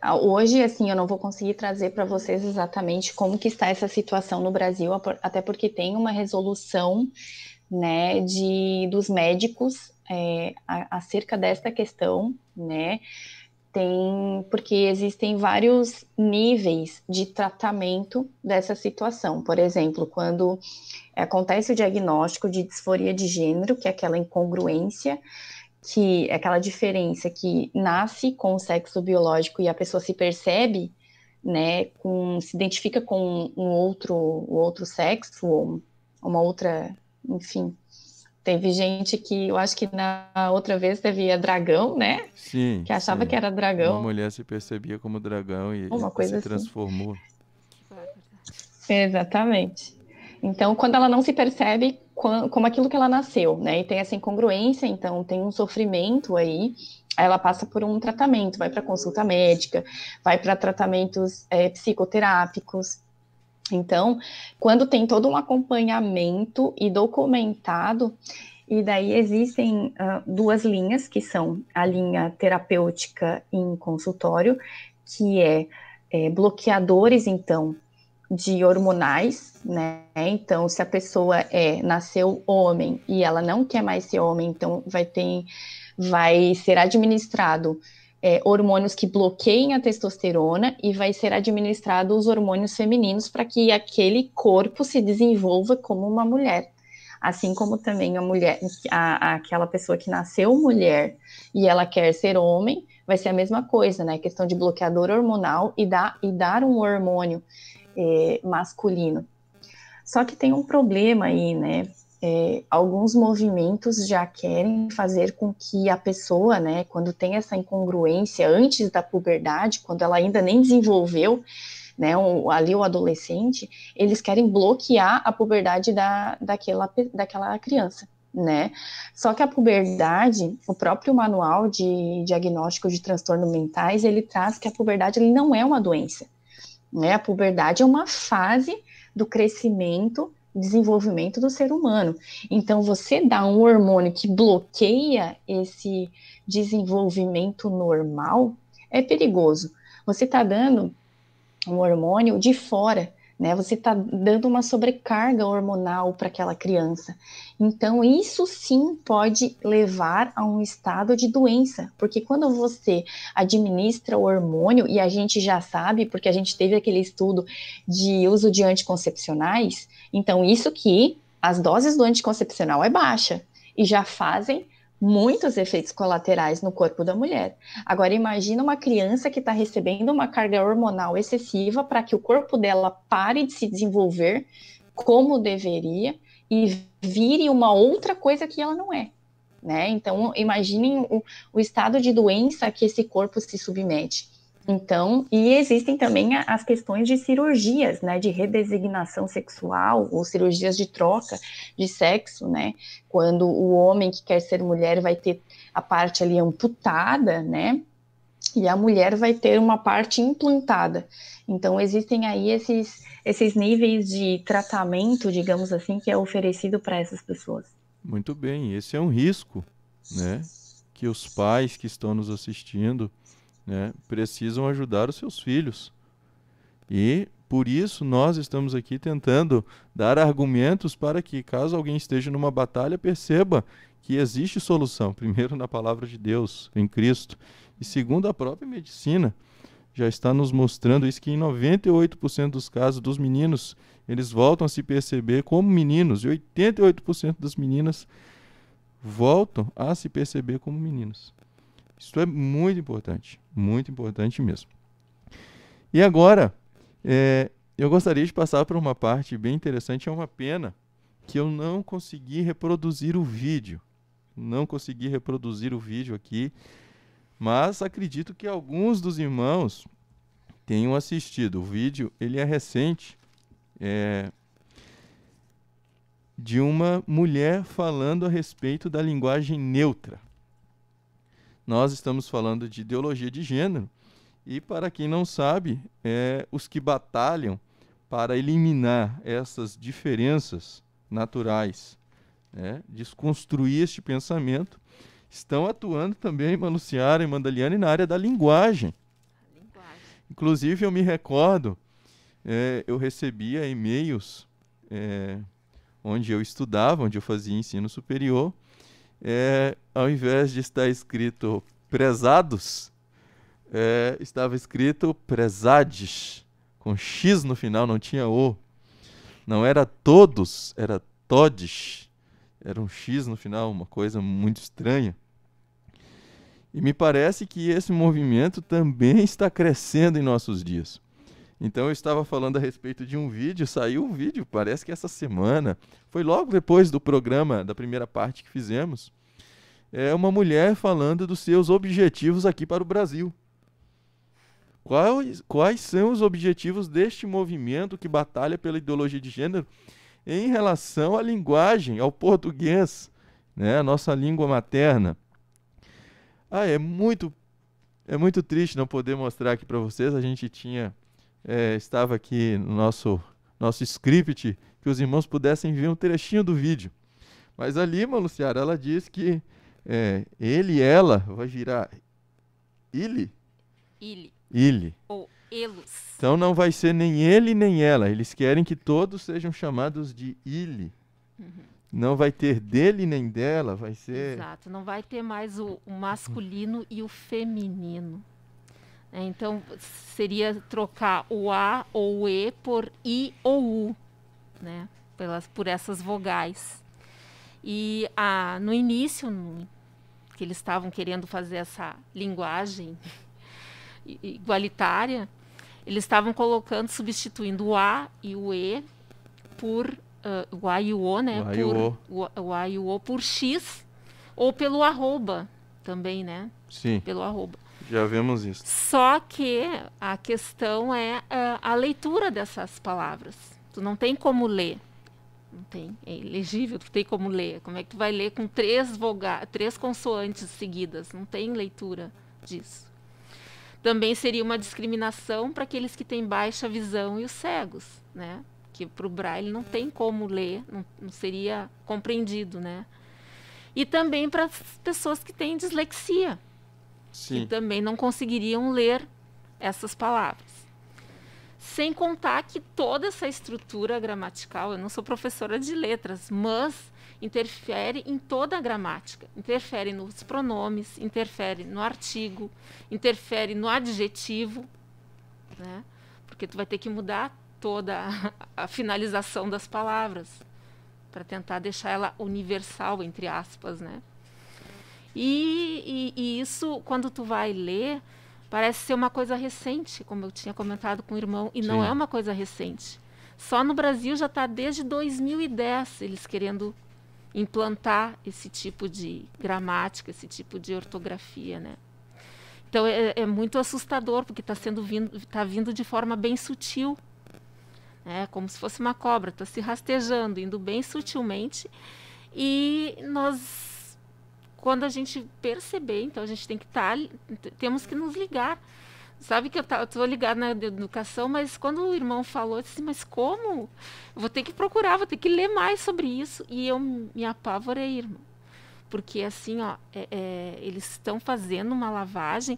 assim, eu não vou conseguir trazer para vocês exatamente como que está essa situação no Brasil, até porque tem uma resolução, né, dos médicos acerca desta questão, né? Porque existem vários níveis de tratamento dessa situação. Por exemplo, quando acontece o diagnóstico de disforia de gênero, que é aquela incongruência, que é aquela diferença que nasce com o sexo biológico e a pessoa se percebe, né, se identifica com o outro sexo, ou uma outra, enfim. Teve gente que, eu acho que na outra vez teve dragão, né? Sim. Que achava que era dragão. Uma mulher se percebia como dragão e se transformou. Exatamente. Então, quando ela não se percebe como aquilo que ela nasceu, né? E tem essa incongruência, então tem um sofrimento aí, ela passa por um tratamento, vai para consulta médica, vai para tratamentos psicoterápicos. Então, quando tem todo um acompanhamento e documentado, e daí existem duas linhas, que são a linha terapêutica em consultório, que bloqueadores, então, de hormonais, né? Então, se a pessoa nasceu homem e ela não quer mais ser homem, então vai ser administrado hormônios que bloqueiem a testosterona e vai ser administrado os hormônios femininos para que aquele corpo se desenvolva como uma mulher. Assim como também a mulher, aquela pessoa que nasceu mulher e ela quer ser homem, vai ser a mesma coisa, né? Questão de bloqueador hormonal e dar um hormônio masculino. Só que tem um problema aí, né? Alguns movimentos já querem fazer com que a pessoa, né, quando tem essa incongruência antes da puberdade, quando ela ainda nem desenvolveu, né, ali o adolescente, eles querem bloquear a puberdade daquela criança, né? Só que a puberdade, o próprio manual de diagnóstico de transtornos mentais, ele traz que a puberdade ele não é uma doença, né? A puberdade é uma fase do crescimento, desenvolvimento do ser humano. Então, você dá um hormônio que bloqueia esse desenvolvimento normal, é perigoso. Você está dando um hormônio de fora, né? Você está dando uma sobrecarga hormonal para aquela criança. Então, isso sim pode levar a um estado de doença, porque quando você administra o hormônio, e a gente já sabe, porque a gente teve aquele estudo de uso de anticoncepcionais, então isso que as doses do anticoncepcional é baixa, e já fazem muitos efeitos colaterais no corpo da mulher. Agora, imagina uma criança que está recebendo uma carga hormonal excessiva para que o corpo dela pare de se desenvolver como deveria e vire uma outra coisa que ela não é, né? Então, imaginem o estado de doença que esse corpo se submete. Então, e existem também as questões de cirurgias, né, de redesignação sexual ou cirurgias de troca de sexo, né, quando o homem que quer ser mulher vai ter a parte ali amputada, né, e a mulher vai ter uma parte implantada. Então, existem aí esses níveis de tratamento, digamos assim, que é oferecido para essas pessoas. Muito bem, esse é um risco, né, que os pais que estão nos assistindo, né, precisam ajudar os seus filhos. E por isso nós estamos aqui tentando dar argumentos para que, caso alguém esteja numa batalha, perceba que existe solução. Primeiro, na palavra de Deus, em Cristo. E segundo, a própria medicina já está nos mostrando isso, que em 98% dos casos dos meninos, eles voltam a se perceber como meninos. E 88% das meninas voltam a se perceber como meninos. Isso é muito importante mesmo. E agora, eu gostaria de passar para uma parte bem interessante. É uma pena que eu não consegui reproduzir o vídeo. Não consegui reproduzir o vídeo aqui, mas acredito que alguns dos irmãos tenham assistido. O vídeo, ele é recente, de uma mulher falando a respeito da linguagem neutra. Nós estamos falando de ideologia de gênero, e para quem não sabe, os que batalham para eliminar essas diferenças naturais, desconstruir este pensamento, estão atuando também, Irmã Luciara e Irmã Daliane, na área da linguagem. Inclusive, eu me recordo, eu recebia e-mails onde eu estudava, onde eu fazia ensino superior, ao invés de estar escrito prezados, estava escrito prezades, com X no final, não tinha O. Não era todos, era todes. Era um X no final, uma coisa muito estranha. E me parece que esse movimento também está crescendo em nossos dias. Então eu estava falando a respeito de um vídeo, saiu um vídeo, parece que essa semana, foi logo depois do programa, da primeira parte que fizemos, uma mulher falando dos seus objetivos aqui para o Brasil. Quais são os objetivos deste movimento que batalha pela ideologia de gênero em relação à linguagem, ao português, né, a nossa língua materna? É muito triste não poder mostrar aqui para vocês. A gente estava aqui no nosso script, que os irmãos pudessem ver um trechinho do vídeo. Mas ali, Irmã Luciara, ela diz que ele e ela vai virar Ili. Ou elos. Então não vai ser nem ele nem ela. Eles querem que todos sejam chamados de Ili. Não vai ter dele nem dela, vai ser... Exato, não vai ter mais o masculino e o feminino. Então, seria trocar o A ou o E por I ou U, né? Por essas vogais. E no início, que eles estavam querendo fazer essa linguagem igualitária, eles estavam substituindo o A e o E por o A e o O, né? O A e o O por X, ou pelo arroba também, né? Sim. Pelo arroba. Já vemos isso. Só que a questão é a leitura dessas palavras. Tu não tem como ler. Não tem. É ilegível, tu tem como ler. Como é que tu vai ler com três consoantes seguidas? Não tem leitura disso. Também seria uma discriminação para aqueles que têm baixa visão e os cegos, né? Que para o Braille não tem como ler, não seria compreendido, né? E também para as pessoas que têm dislexia. Sim. Que também não conseguiriam ler essas palavras. Sem contar que toda essa estrutura gramatical, eu não sou professora de letras, mas interfere em toda a gramática. Interfere nos pronomes, interfere no artigo, interfere no adjetivo, né? Porque tu vai ter que mudar toda a finalização das palavras para tentar deixar ela universal, entre aspas, né? E isso, quando tu vai ler, parece ser uma coisa recente, como eu tinha comentado com o irmão, e não é uma coisa recente. Só no Brasil já está desde 2010 eles querendo implantar esse tipo de gramática, esse tipo de ortografia, né? Então é muito assustador, porque tá vindo de forma bem sutil, né? Como se fosse uma cobra, está se rastejando, indo bem sutilmente. E nós, quando a gente perceber, então a gente tem que temos que nos ligar. Sabe que eu estou ligada na educação, mas quando o irmão falou, eu disse, mas como? Eu vou ter que procurar, vou ter que ler mais sobre isso. E eu me apavorei, irmão. Porque assim, ó, eles estão fazendo uma lavagem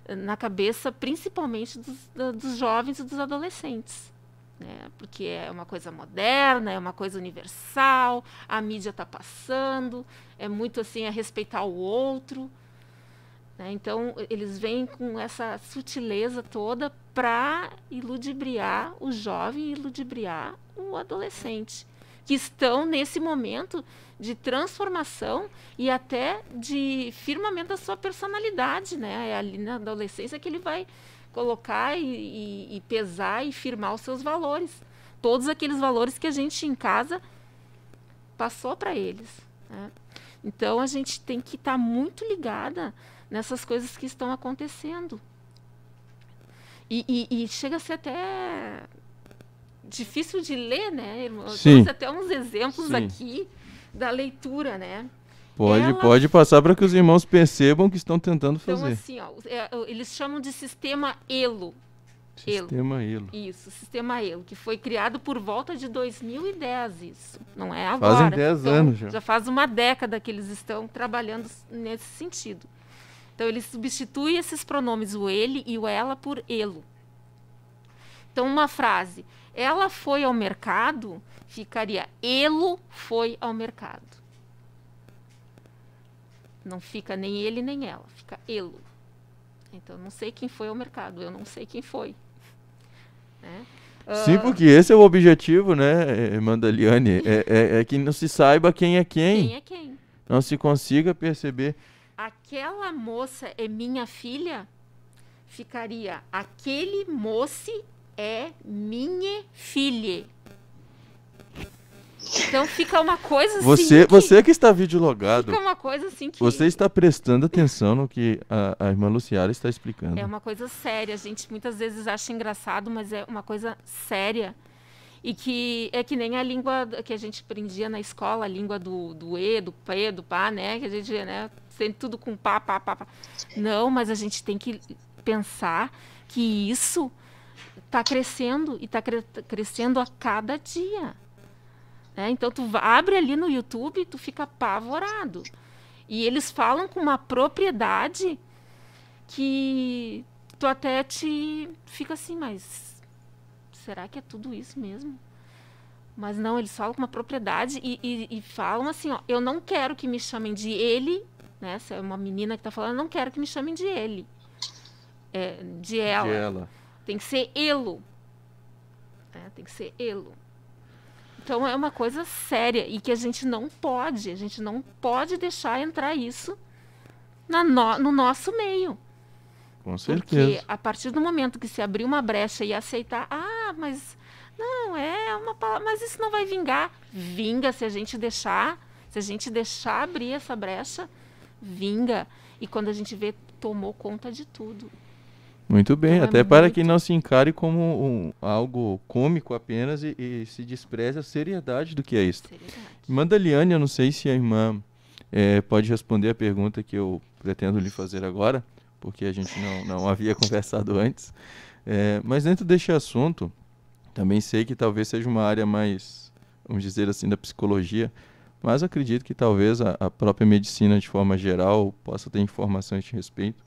na cabeça, principalmente dos jovens e dos adolescentes. Né? Porque é uma coisa moderna, é uma coisa universal, a mídia está passando, é muito assim, respeitar o outro. Né? Então, eles vêm com essa sutileza toda para iludibriar o jovem e iludibriar o adolescente, que estão nesse momento de transformação e até de firmamento da sua personalidade. Né? É ali na adolescência que ele vai colocar e pesar e firmar os seus valores. Todos aqueles valores que a gente em casa passou para eles. Né? Então, a gente tem que estar muito ligada nessas coisas que estão acontecendo. E chega a ser até difícil de ler, né, irmão? Eu trouxe até uns exemplos aqui da leitura, né? Pode passar para que os irmãos percebam que estão tentando fazer. Então, assim, ó, eles chamam de sistema ELO. Sistema ELO. Isso, sistema ELO, que foi criado por volta de 2010, isso. Não é agora. Fazem 10 anos já. Já faz uma década que eles estão trabalhando nesse sentido. Então, ele substitui esses pronomes, o ele e o ela, por elo. Então, uma frase, ela foi ao mercado, ficaria, elo foi ao mercado. Não fica nem ele nem ela, fica elo. Então, não sei quem foi ao mercado, eu não sei quem foi. Né? Sim, porque esse é o objetivo, né, irmã Daliane? É que não se saiba quem é quem. Quem é quem. Não se consiga perceber. Aquela moça é minha filha, ficaria, aquele moço é minha filha. Então fica uma coisa assim. Você que está videologado. Fica uma coisa assim que. Você está prestando atenção no que a irmã Luciara está explicando. É uma coisa séria. A gente muitas vezes acha engraçado, mas é uma coisa séria. E que é que nem a língua que a gente aprendia na escola, a língua do E, do P, do Pá, né? Que a gente, né? Sempre tudo com pá, pá, pá, pá. Não, mas a gente tem que pensar que isso está crescendo e está crescendo a cada dia. Né? Então, tu abre ali no YouTube e tu fica apavorado. E eles falam com uma propriedade que tu até te fica assim, mas será que é tudo isso mesmo? Mas não, eles falam com uma propriedade e falam assim, ó, eu não quero que me chamem de ele, né? Se é uma menina que está falando, eu não quero que me chamem de ele. De ela. De ela. Tem que ser elo. Tem que ser elo. Então é uma coisa séria e que a gente não pode deixar entrar isso no nosso meio. Com certeza. Porque a partir do momento que se abrir uma brecha e aceitar, mas não, é uma palavra, mas isso não vai vingar. Vinga se a gente deixar abrir essa brecha, vinga. E quando a gente vê, tomou conta de tudo. Muito bem, então, até para que não se encare como algo cômico apenas e se despreze a seriedade do que é isso. Irmã Daliane, eu não sei se a irmã pode responder a pergunta que eu pretendo lhe fazer agora, porque a gente não havia conversado antes. Mas dentro deste assunto, também sei que talvez seja uma área mais, vamos dizer assim, da psicologia, mas acredito que talvez a própria medicina, de forma geral, possa ter informação a este respeito.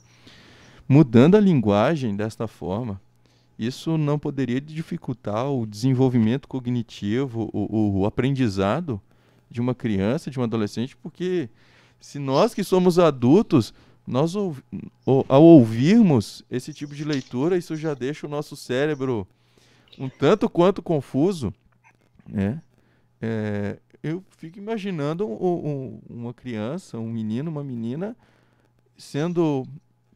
Mudando a linguagem desta forma, isso não poderia dificultar o desenvolvimento cognitivo, o aprendizado de uma criança, de um adolescente, porque se nós que somos adultos, nós ao ouvirmos esse tipo de leitura, isso já deixa o nosso cérebro um tanto quanto confuso, né? Eu fico imaginando uma criança, um menino, uma menina, sendo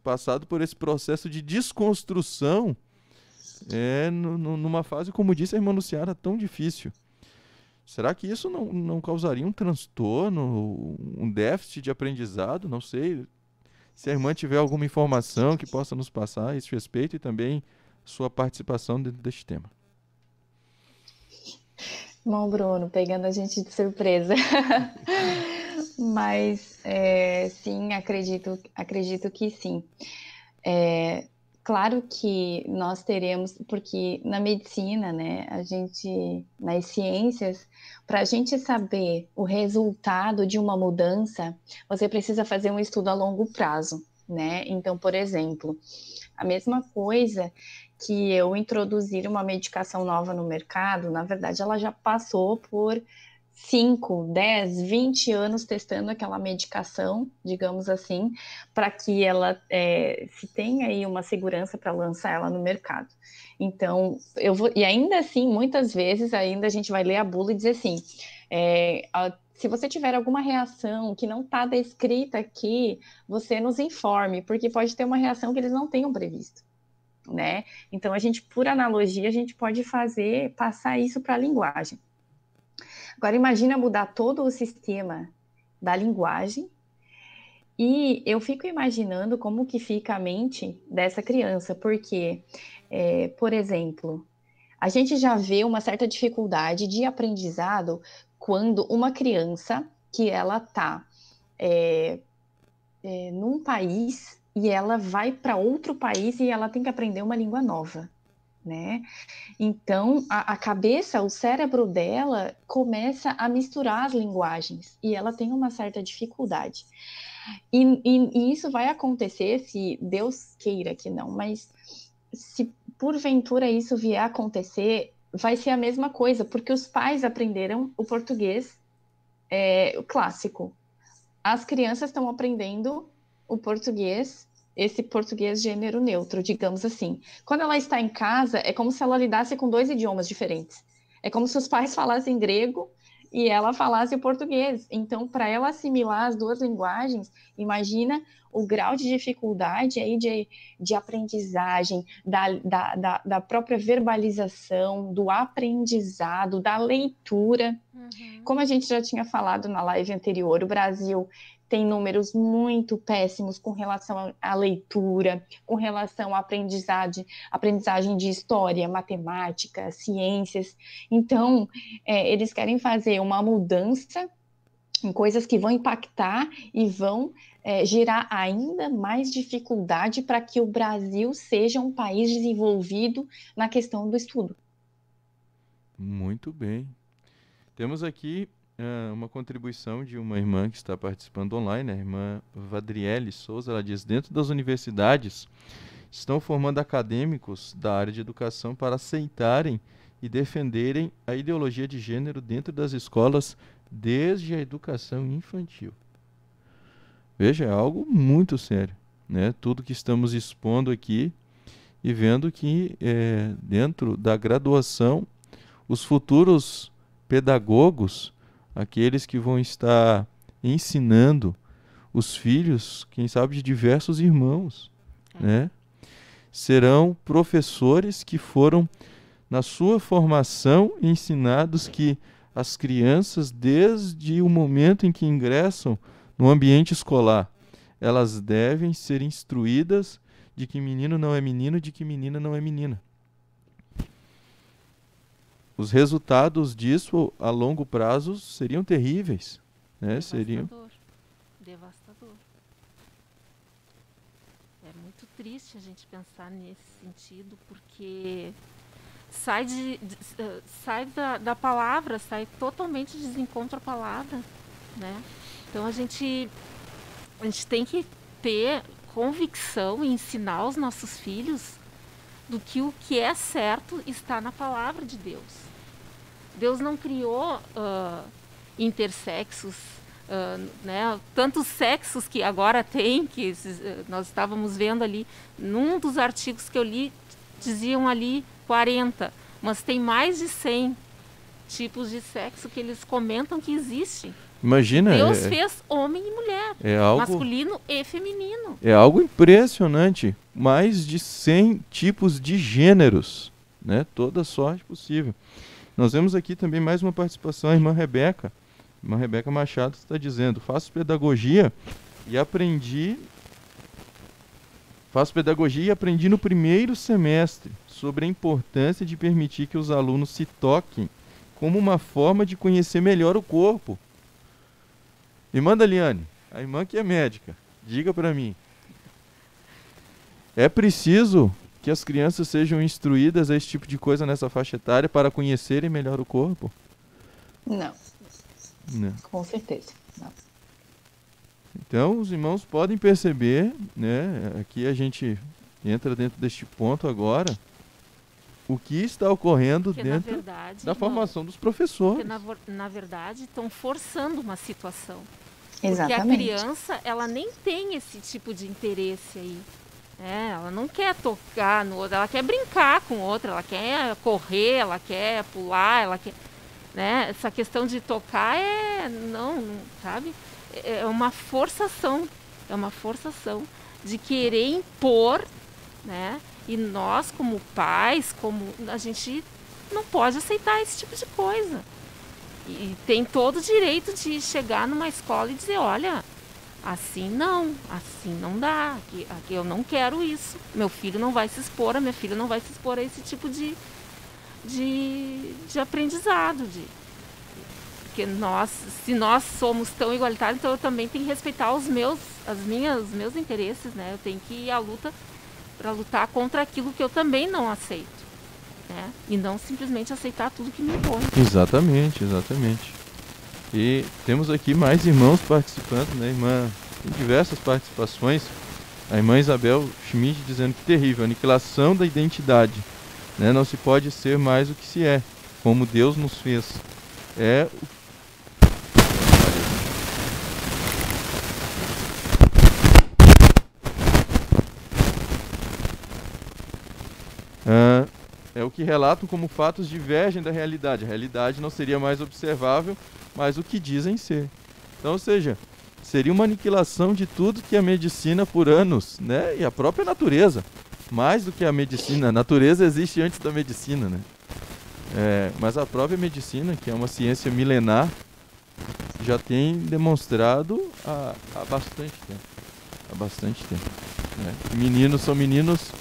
passado por esse processo de desconstrução numa fase, como disse a irmã Luciara, tão difícil. Será que isso não causaria um transtorno, um déficit de aprendizado? Não sei. Se a irmã tiver alguma informação que possa nos passar a esse respeito e também sua participação dentro deste tema. Bom, Bruno, pegando a gente de surpresa. Mas, sim, acredito que sim. Claro que nós teremos, porque na medicina, né, nas ciências, para a gente saber o resultado de uma mudança, você precisa fazer um estudo a longo prazo, né? Então, por exemplo, a mesma coisa que eu introduzir uma medicação nova no mercado, na verdade, ela já passou por 5, 10, 20 anos testando aquela medicação, digamos assim, para que ela se tenha aí uma segurança para lançar ela no mercado. Então, e ainda assim, muitas vezes, ainda a gente vai ler a bula e dizer assim, se você tiver alguma reação que não está descrita aqui, você nos informe, porque pode ter uma reação que eles não tenham previsto, né? Então, por analogia, a gente pode passar isso para a linguagem. Agora, imagina mudar todo o sistema da linguagem e eu fico imaginando como que fica a mente dessa criança, porque, por exemplo, a gente já vê uma certa dificuldade de aprendizado quando uma criança que ela está num país e ela vai para outro país e ela tem que aprender uma língua nova, né? Então, a cabeça, o cérebro dela começa a misturar as linguagens e ela tem uma certa dificuldade. E isso vai acontecer, se Deus queira que não, mas se porventura isso vier a acontecer, vai ser a mesma coisa, porque os pais aprenderam o português clássico. As crianças estão aprendendo o português, esse português gênero neutro, digamos assim. Quando ela está em casa, é como se ela lidasse com 2 idiomas diferentes. É como se os pais falassem grego e ela falasse o português. Então, para ela assimilar as 2 linguagens, imagina o grau de dificuldade aí de aprendizagem, da própria verbalização, do aprendizado, da leitura. Uhum. Como a gente já tinha falado na live anterior, o Brasil tem números muito péssimos com relação à leitura, com relação à aprendizagem de história, matemática, ciências. Então, eles querem fazer uma mudança em coisas que vão impactar e vão gerar ainda mais dificuldade para que o Brasil seja um país desenvolvido na questão do estudo. Muito bem. Temos aqui uma contribuição de uma irmã que está participando online, a irmã Vadriele Souza. Ela diz: dentro das universidades estão formando acadêmicos da área de educação para aceitarem e defenderem a ideologia de gênero dentro das escolas desde a educação infantil. Veja, é algo muito sério, né? Tudo que estamos expondo aqui e vendo que dentro da graduação os futuros pedagogos, aqueles que vão estar ensinando os filhos, quem sabe de diversos irmãos, né? Serão professores que foram, na sua formação, ensinados que as crianças, desde o momento em que ingressam no ambiente escolar, elas devem ser instruídas de que menino não é menino, de que menina não é menina. Os resultados disso a longo prazo seriam terríveis, né? Devastador. É muito triste a gente pensar nesse sentido, porque sai da palavra, sai totalmente de desencontro à palavra, né? Então a gente tem que ter convicção e ensinar os nossos filhos do que o que é certo está na palavra de Deus. Deus não criou intersexos, né? Tantos sexos que agora tem, que nós estávamos vendo ali, num dos artigos que eu li, diziam ali 40, mas tem mais de 100 tipos de sexo que eles comentam que existem. Imagina, Deus fez homem e mulher, masculino e feminino. É algo impressionante, mais de 100 tipos de gêneros, né? Toda sorte possível. Nós vemos aqui também mais uma participação, a irmã Rebeca. A irmã Rebeca Machado está dizendo: faço pedagogia e aprendi Faço pedagogia e aprendi no primeiro semestre sobre a importância de permitir que os alunos se toquem como uma forma de conhecer melhor o corpo. Irmã Daliane, a irmã que é médica, diga para mim. É preciso que as crianças sejam instruídas a esse tipo de coisa nessa faixa etária para conhecerem melhor o corpo? Não. Não. Com certeza. Não. Então, os irmãos podem perceber, né? Aqui a gente entra dentro deste ponto agora, o que está ocorrendo Porque, dentro verdade, da formação dos professores. Porque, na verdade, estão forçando uma situação. Exatamente. Porque a criança, ela nem tem esse tipo de interesse aí. Ela não quer tocar no outro, ela quer brincar com o outro, ela quer correr, ela quer pular, ela quer... Né? Essa questão de tocar não, sabe? É uma forçação de querer impor, né? E nós, como pais, a gente não pode aceitar esse tipo de coisa. E tem todo o direito de chegar numa escola e dizer, olha, assim não dá, aqui eu não quero isso. Meu filho não vai se expor, a minha filha não vai se expor a esse tipo de aprendizado. Porque se nós somos tão igualitários, então eu também tenho que respeitar os meus interesses, né? Eu tenho que ir à luta para lutar contra aquilo que eu também não aceito, né? E não simplesmente aceitar tudo que me impõe. Exatamente. E temos aqui mais irmãos participando, né? Irmã, tem diversas participações. A irmã Isabel Schmidt dizendo que terrível, aniquilação da identidade, né? Não se pode ser mais o que se é, como Deus nos fez. É o que relatam como fatos divergem da realidade. A realidade não seria mais observável, mas o que dizem ser. Então, ou seja, seria uma aniquilação de tudo que a medicina por anos, né? E a própria natureza, mais do que a medicina. A natureza existe antes da medicina, né? Mas a própria medicina, que é uma ciência milenar, já tem demonstrado há bastante tempo. Né? Meninos são meninos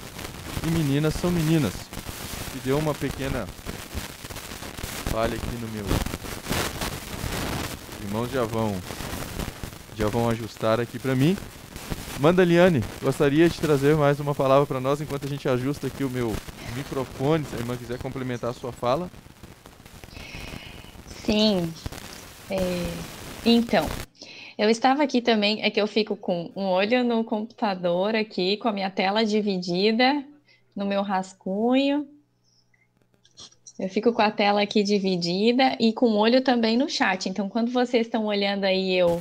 e meninas são meninas. E deu uma pequena falha aqui no meu. Os irmãos já vão ajustar aqui para mim. Mandaliane, gostaria de trazer mais uma palavra para nós enquanto a gente ajusta aqui o meu microfone, se a irmã quiser complementar a sua fala. Sim. Então, eu estava aqui também, é que eu fico com um olho no computador aqui, com a minha tela dividida, no meu rascunho. Eu fico com a tela aqui dividida e com o olho também no chat. Então, quando vocês estão olhando aí eu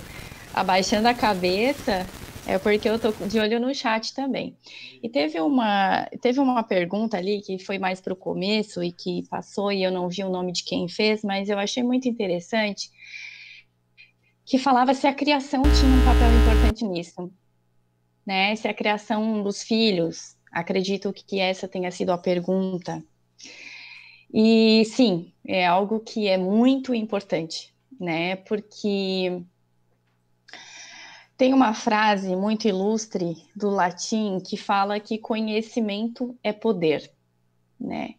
abaixando a cabeça, é porque eu tô de olho no chat também. E teve uma pergunta ali que foi mais para o começo e que passou e eu não vi o nome de quem fez, mas eu achei muito interessante, que falava se a criação tinha um papel importante nisso, né? Se a criação dos filhos, acredito que essa tenha sido a pergunta. E sim, é algo que é muito importante, né? Porque tem uma frase muito ilustre do latim que fala que conhecimento é poder, né?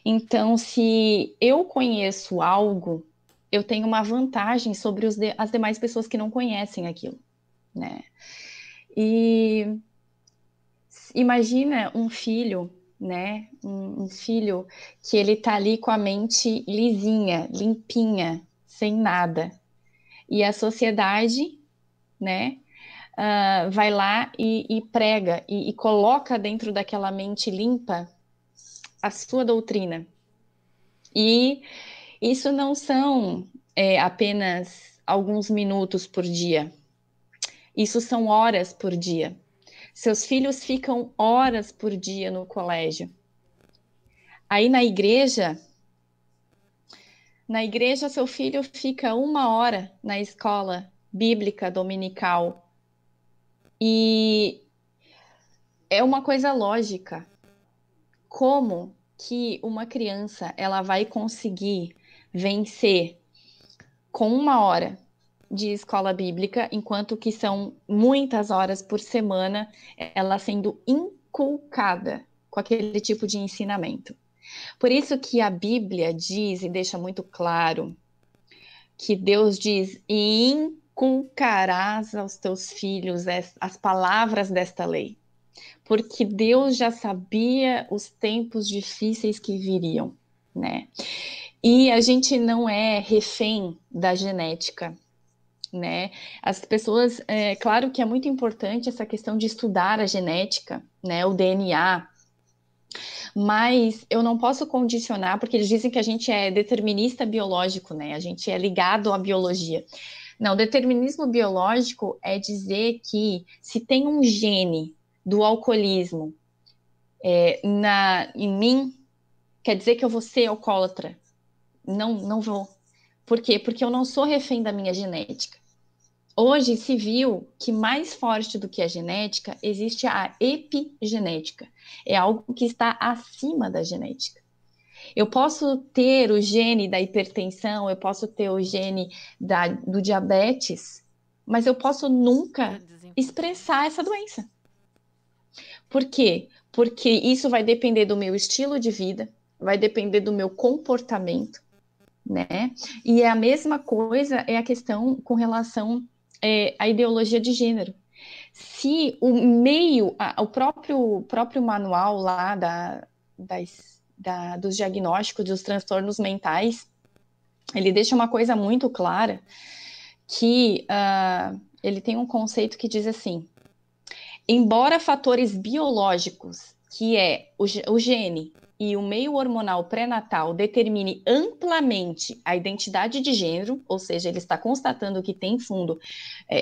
Então, se eu conheço algo, eu tenho uma vantagem sobre as demais pessoas que não conhecem aquilo, né? E imagina um filho, né? Um filho que ele tá ali com a mente lisinha, limpinha, sem nada. E a sociedade, né? Vai lá e prega e coloca dentro daquela mente limpa a sua doutrina. E isso não são apenas alguns minutos por dia. Isso são horas por dia. Seus filhos ficam horas por dia no colégio. Aí na igreja, seu filho fica 1 hora na escola bíblica dominical. E é uma coisa lógica. Como que uma criança ela vai conseguir vencer com 1 hora de escola bíblica, enquanto que são muitas horas por semana ela sendo inculcada com aquele tipo de ensinamento. Por isso que a Bíblia diz e deixa muito claro que Deus diz: e inculcarás aos teus filhos as palavras desta lei. Porque Deus já sabia os tempos difíceis que viriam, né? E a gente não é refém da genética, né? As pessoas, claro que é muito importante essa questão de estudar a genética, né? O DNA, mas eu não posso condicionar, porque eles dizem que a gente é determinista biológico, né? A gente é ligado à biologia. Não, determinismo biológico é dizer que se tem um gene do alcoolismo em mim, quer dizer que eu vou ser alcoólatra. Não vou. Por quê? Porque eu não sou refém da minha genética. Hoje se viu que mais forte do que a genética existe a epigenética. É algo que está acima da genética. Eu posso ter o gene da hipertensão, eu posso ter o gene do diabetes, mas eu posso nunca expressar essa doença. Por quê? Porque isso vai depender do meu estilo de vida, vai depender do meu comportamento, né? E a mesma coisa é a questão com relação à ideologia de gênero. Se o meio, o próprio manual lá dos diagnósticos dos transtornos mentais, ele deixa uma coisa muito clara, que ele tem um conceito que diz assim: embora fatores biológicos, que é o gene e o meio hormonal pré-natal, determine amplamente a identidade de gênero, ou seja, ele está constatando que tem fundo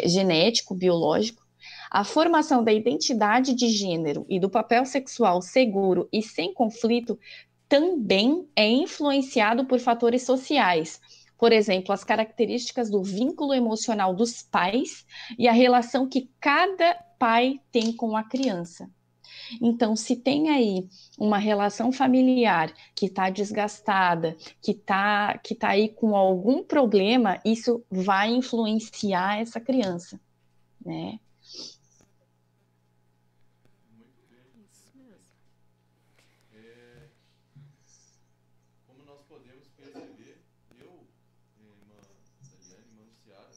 genético, biológico, a formação da identidade de gênero e do papel sexual seguro e sem conflito também é influenciado por fatores sociais. Por exemplo, as características do vínculo emocional dos pais e a relação que cada pai tem com a criança. Então, se tem aí uma relação familiar que está desgastada, que tá aí com algum problema, isso vai influenciar essa criança, né? Muito bem. Isso mesmo. Como nós podemos perceber, eu, irmã Daliane, irmã Luciara,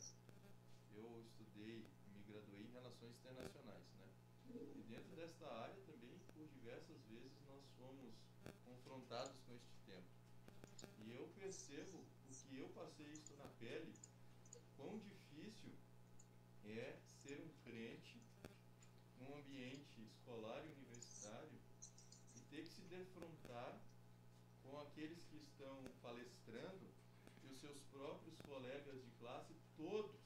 eu estudei e me graduei em Relações Internacionais, né? E dentro desta área também, por diversas vezes, nós fomos confrontados com este tema. E eu percebo, porque eu passei isso na pele, quão difícil é ser um crente num ambiente escolar e universitário e ter que se defrontar com aqueles que estão palestrando e os seus próprios colegas de classe, todos,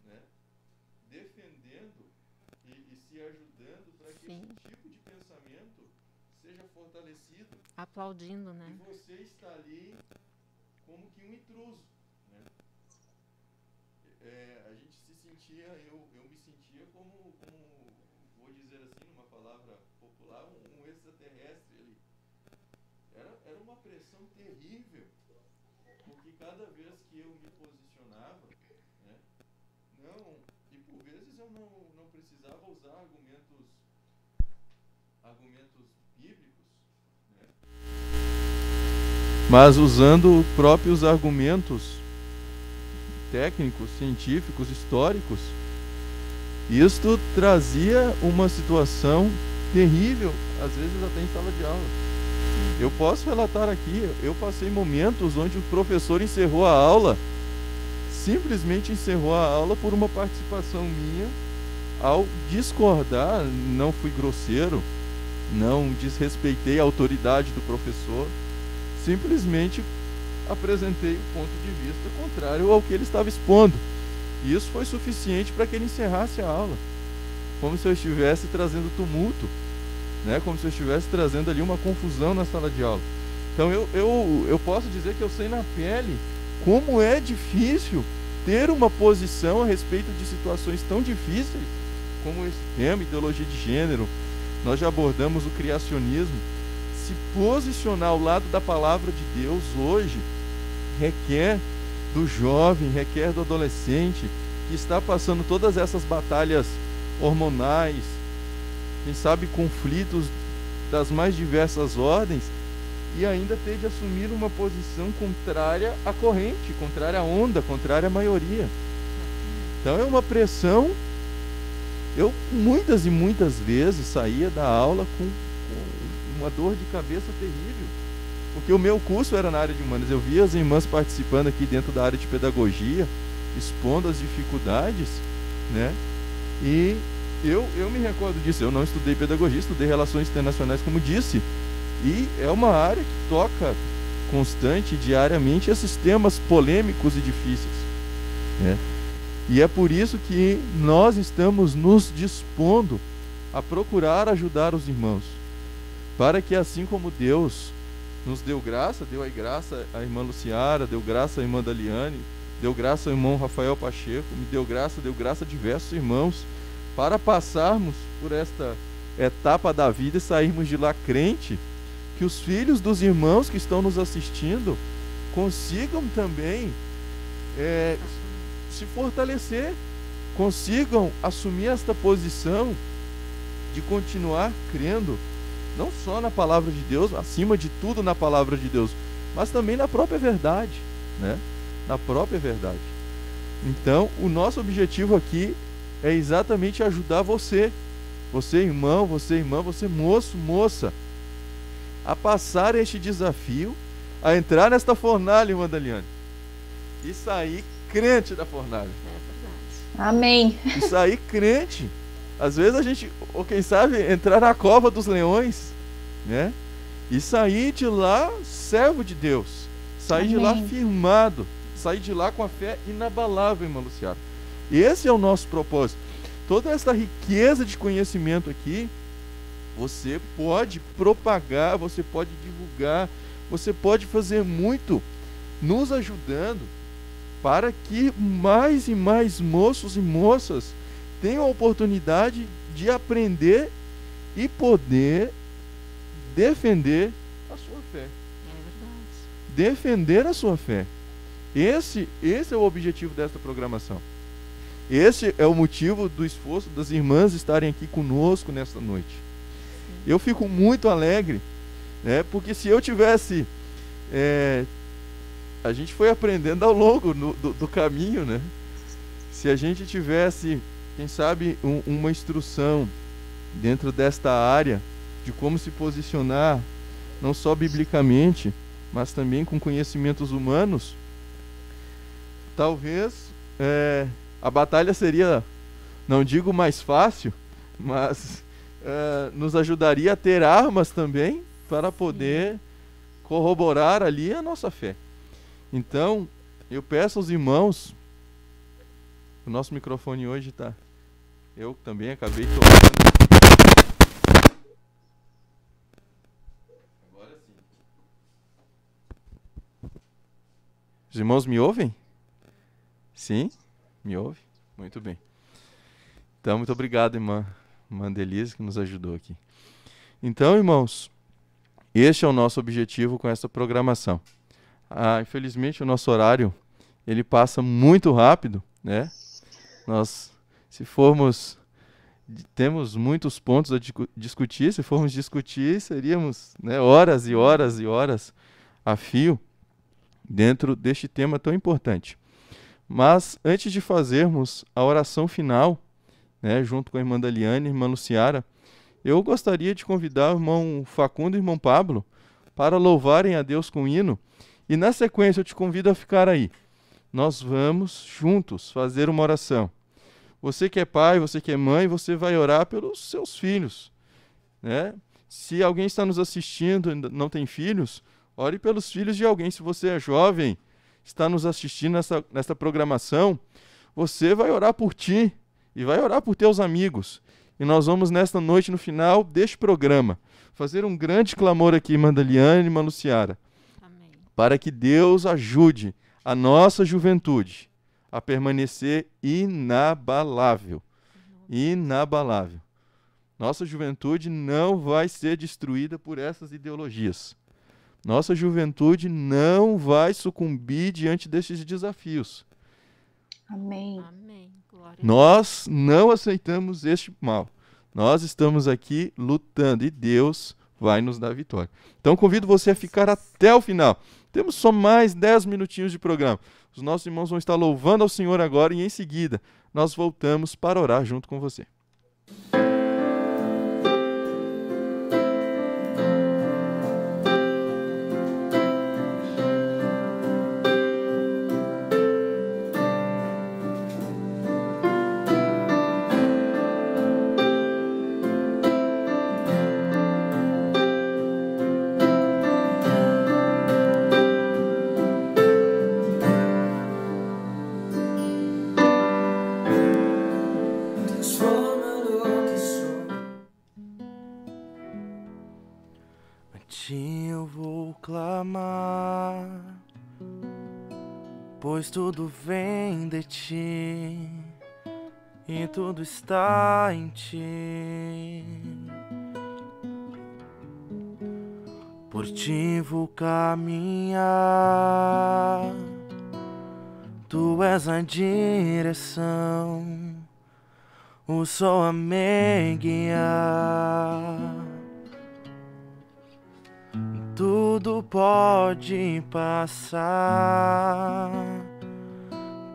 né, defendendo e se ajudando para que esse tipo de pensamento seja fortalecido. Aplaudindo, né? E você está ali como que um intruso, né? A gente se sentia, eu me sentia como, vou dizer assim, numa palavra popular, um extraterrestre ali. Era uma pressão terrível, porque cada vez que eu me posicionava, né, e por vezes eu não precisava usar argumentos bíblicos, né, mas usando próprios argumentos técnicos, científicos, históricos. Isto trazia uma situação terrível, às vezes até em sala de aula. Eu posso relatar aqui, eu passei momentos onde o professor encerrou a aula, simplesmente encerrou a aula por uma participação minha, ao discordar, não fui grosseiro, não desrespeitei a autoridade do professor, simplesmente apresentei o ponto de vista contrário ao que ele estava expondo. E isso foi suficiente para que ele encerrasse a aula, como se eu estivesse trazendo tumulto, né? Como se eu estivesse trazendo ali uma confusão na sala de aula. Então eu posso dizer que eu sei na pele como é difícil ter uma posição a respeito de situações tão difíceis como esse tema, ideologia de gênero. Nós já abordamos o criacionismo. Se posicionar ao lado da palavra de Deus hoje requer do jovem, requer do adolescente, que está passando todas essas batalhas hormonais, quem sabe conflitos das mais diversas ordens, e ainda ter de assumir uma posição contrária à corrente, contrária à onda, contrária à maioria. Então é uma pressão. Eu muitas e muitas vezes saía da aula com uma dor de cabeça terrível, porque o meu curso era na área de humanas. Eu via as irmãs participando aqui dentro da área de pedagogia, expondo as dificuldades, né? E eu me recordo disso. Eu não estudei pedagogia, estudei relações internacionais, como disse, e é uma área que toca constante, diariamente, esses temas polêmicos e difíceis, né? E é por isso que nós estamos nos dispondo a procurar ajudar os irmãos, para que, assim como Deus nos deu graça, deu aí graça à irmã Luciara, deu graça à irmã Daliane, deu graça ao irmão Rafael Pacheco, me deu graça a diversos irmãos, para passarmos por esta etapa da vida e sairmos de lá crente, que os filhos dos irmãos que estão nos assistindo consigam também se fortalecer, consigam assumir esta posição de continuar crendo, não só na palavra de Deus, acima de tudo na palavra de Deus, mas também na própria verdade, né? Na própria verdade. Então, o nosso objetivo aqui é exatamente ajudar você, irmão, você irmã, você moço, moça, a passar este desafio, a entrar nesta fornalha, irmã Daliane, e sair crente da fornalha. Amém. E sair crente. Às vezes a gente, ou quem sabe, entrar na cova dos leões, né? E sair de lá servo de Deus, sair de lá firmado, sair de lá com a fé inabalável, irmã Luciana. Esse é o nosso propósito. Toda essa riqueza de conhecimento aqui, você pode propagar, você pode divulgar, você pode fazer muito nos ajudando para que mais e mais moços e moças tenham a oportunidade de aprender e poder defender a sua fé. É verdade. Defender a sua fé. Esse é o objetivo desta programação. Esse é o motivo do esforço das irmãs estarem aqui conosco nesta noite. Eu fico muito alegre, né, porque se eu tivesse... a gente foi aprendendo ao longo do caminho, né? Se a gente tivesse, quem sabe, uma instrução dentro desta área de como se posicionar, não só biblicamente, mas também com conhecimentos humanos, talvez a batalha seria, não digo mais fácil, mas nos ajudaria a ter armas também para poder corroborar ali a nossa fé. Então, eu peço aos irmãos, o nosso microfone hoje está... Eu também acabei tocando. Agora sim. Os irmãos me ouvem? Sim? Me ouve? Muito bem. Então, muito obrigado, irmã Delise, que nos ajudou aqui. Então, irmãos, este é o nosso objetivo com essa programação. Infelizmente, o nosso horário, ele passa muito rápido, né? Nós, se formos, temos muitos pontos a discutir, se formos discutir, seríamos, né, horas e horas e horas a fio dentro deste tema tão importante. Mas, antes de fazermos a oração final, né, junto com a irmã Daliane e a irmã Luciara, eu gostaria de convidar o irmão Facundo e o irmão Pablo para louvarem a Deus com hino. E na sequência eu te convido a ficar aí. Nós vamos juntos fazer uma oração. Você que é pai, você que é mãe, você vai orar pelos seus filhos, né? Se alguém está nos assistindo e não tem filhos, ore pelos filhos de alguém. Se você é jovem, está nos assistindo nessa programação, você vai orar por ti e vai orar por teus amigos. E nós vamos nesta noite, no final deste programa, fazer um grande clamor aqui, irmã Daliane e irmã Luciara, para que Deus ajude a nossa juventude a permanecer inabalável. Inabalável. Nossa juventude não vai ser destruída por essas ideologias, Nossa juventude não vai sucumbir diante desses desafios. Amém. Amém. Glória a Nós não aceitamos este mal. Nós estamos aqui lutando e Deus vai nos dar vitória. Então convido você a ficar até o final. Temos só mais 10 minutinhos de programa. Os nossos irmãos vão estar louvando ao Senhor agora e em seguida nós voltamos para orar junto com você. Eu vou clamar, pois tudo vem de ti e tudo está em ti. Por ti vou caminhar, tu és a direção, o sol a me guiar. Tudo pode passar,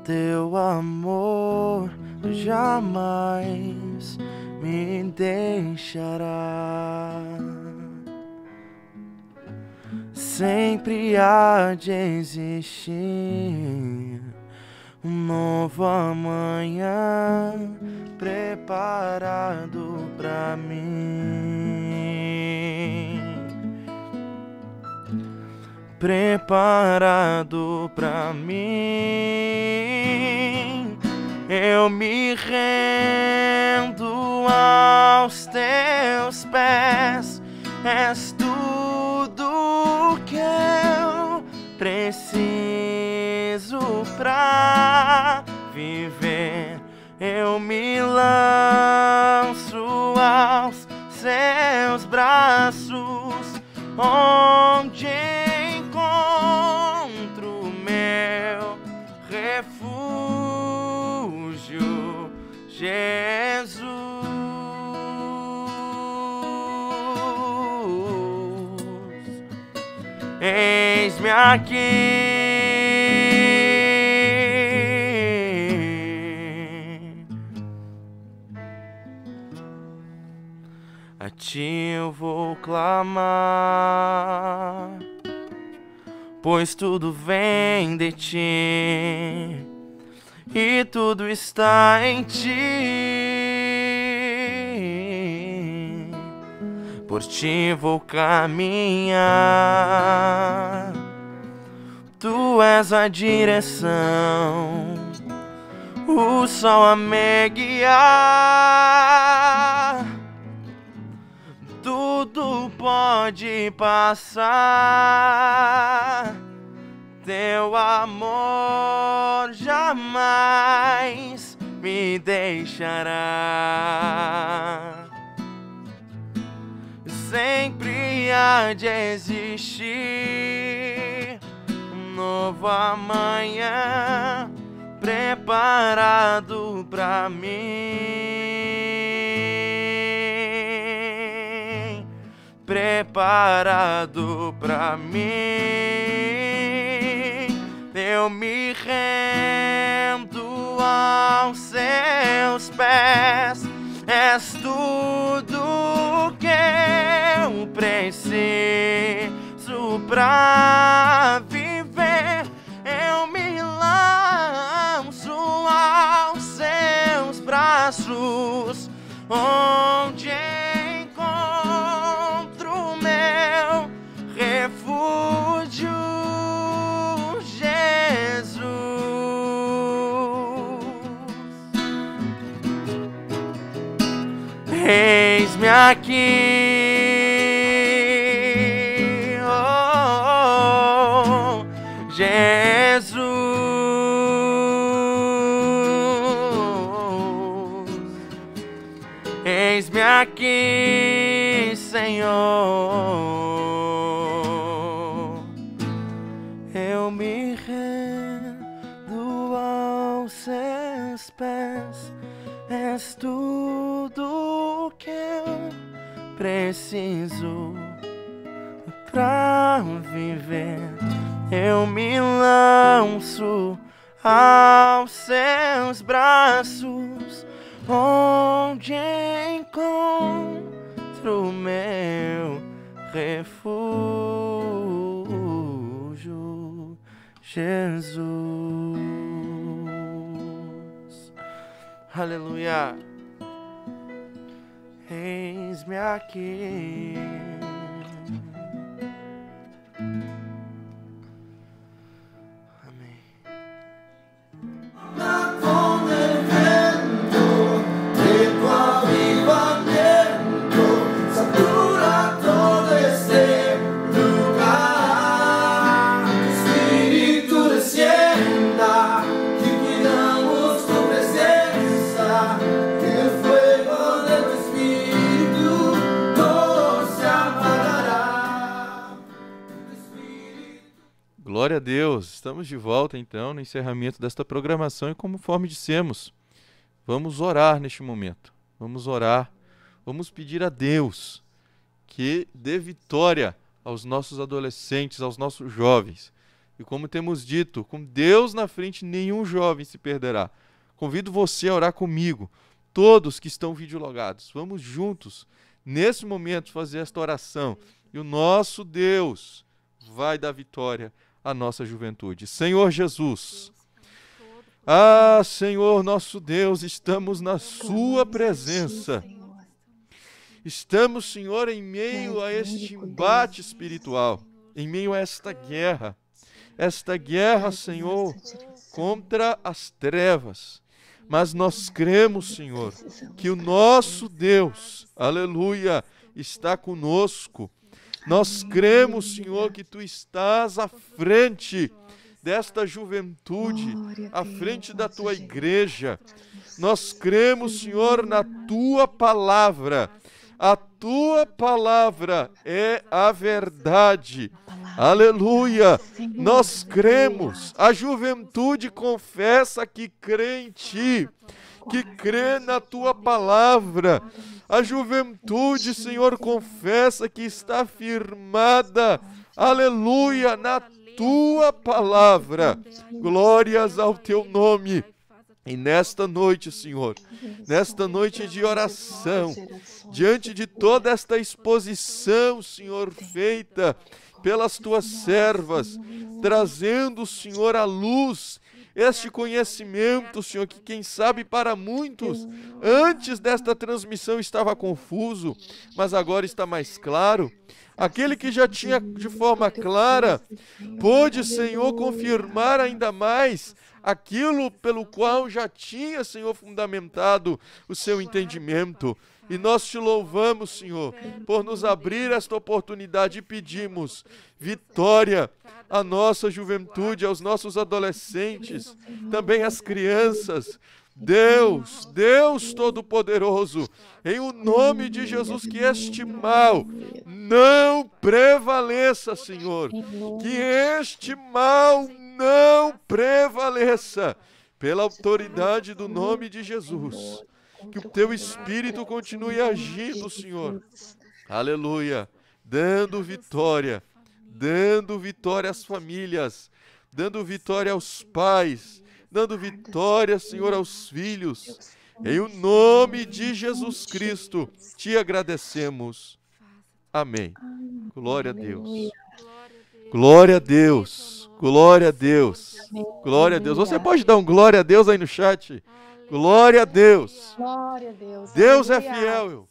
teu amor jamais me deixará. Sempre há de existir um novo amanhã preparado pra mim. Preparado pra mim, eu me rendo aos teus pés. És tudo que eu preciso pra viver. Eu me lanço aos seus braços, onde encontro meu refúgio, Jesus. Eis-me aqui. A ti eu vou clamar, pois tudo vem de ti e tudo está em ti. Por ti vou caminhar, tu és a direção, o sol a me guiar. Tudo pode passar, teu amor jamais me deixará. Sempre há de existir um novo amanhã preparado pra mim. Preparado pra mim, eu me rendo aos seus pés. És tudo que eu preciso pra viver. Eu me lanço aos seus braços, onde encontro meu refúgio, Jesus. Eis-me aqui, oh, Jesus. Eis-me aqui, Senhor. és tudo que eu preciso pra viver. Eu me lanço aos seus braços, onde encontro meu refúgio, Jesus. Aleluia. Eis-me aqui. Amém. Con el viento de tu avivamiento, satura todo este lugar. Espíritu descienda, que cuidamos tu presencia, que el fuego de tu espíritu no se apagará. Glória a Deus, estamos de volta então no encerramento desta programação e conforme dissemos, vamos orar neste momento, vamos orar, vamos pedir a Deus que dê vitória aos nossos adolescentes, aos nossos jovens. E como temos dito, com Deus na frente nenhum jovem se perderá. Convido você a orar comigo, todos que estão videologados, vamos juntos nesse momento fazer esta oração e o nosso Deus vai dar vitória a nossa juventude. Senhor Jesus, Senhor nosso Deus, estamos na sua presença. Estamos, Senhor, em meio a este embate espiritual, em meio a esta guerra, Senhor, contra as trevas. Mas nós cremos, Senhor, que o nosso Deus, aleluia, está conosco. Nós cremos, Senhor, que Tu estás à frente desta juventude, à frente da Tua igreja. Nós cremos, Senhor, na Tua palavra. A Tua palavra é a verdade. Aleluia! Nós cremos. A juventude confessa que crê em Ti, que crê na Tua palavra. A juventude, Senhor, confessa que está firmada, aleluia, na Tua palavra. Glórias ao Teu nome. E nesta noite, Senhor, nesta noite de oração, diante de toda esta exposição, Senhor, feita pelas Tuas servas, trazendo, Senhor, à luz este conhecimento, Senhor, que quem sabe para muitos, antes desta transmissão estava confuso, mas agora está mais claro. Aquele que já tinha de forma clara, pôde, Senhor, confirmar ainda mais aquilo pelo qual já tinha, Senhor, fundamentado o seu entendimento. E nós Te louvamos, Senhor, por nos abrir esta oportunidade e pedimos vitória à nossa juventude, aos nossos adolescentes, também às crianças. Deus, Deus Todo-Poderoso, em o nome de Jesus, que este mal não prevaleça, Senhor, que este mal não prevaleça, pela autoridade do nome de Jesus. Que o Teu Espírito continue agindo, Senhor. Aleluia. Dando vitória às famílias, dando vitória aos pais, dando vitória, Senhor, aos filhos. Em o nome de Jesus Cristo, Te agradecemos. Amém. Glória a Deus. Glória a Deus. Glória a Deus. Glória a Deus. Você pode dar um glória a Deus aí no chat? Glória a Deus. Glória a Deus. Deus é Aleluia. fiel.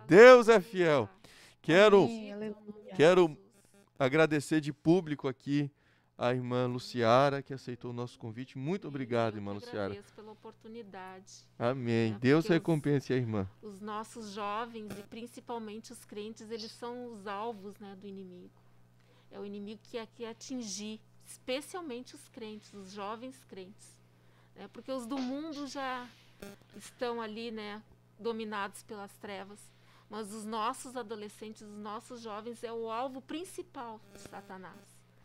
Deus é fiel. Quero agradecer de público aqui a irmã Luciara, que aceitou o nosso convite. Muito obrigado, irmã Luciara. Agradeço pela oportunidade. Amém. É, Deus porque recompense a irmã. Os nossos jovens, e principalmente os crentes, eles são os alvos, né, do inimigo. É o inimigo que quer atingir, especialmente os crentes, os jovens crentes. Né, porque os do mundo já estão ali, né, dominados pelas trevas. Mas os nossos adolescentes, os nossos jovens, é o alvo principal de Satanás.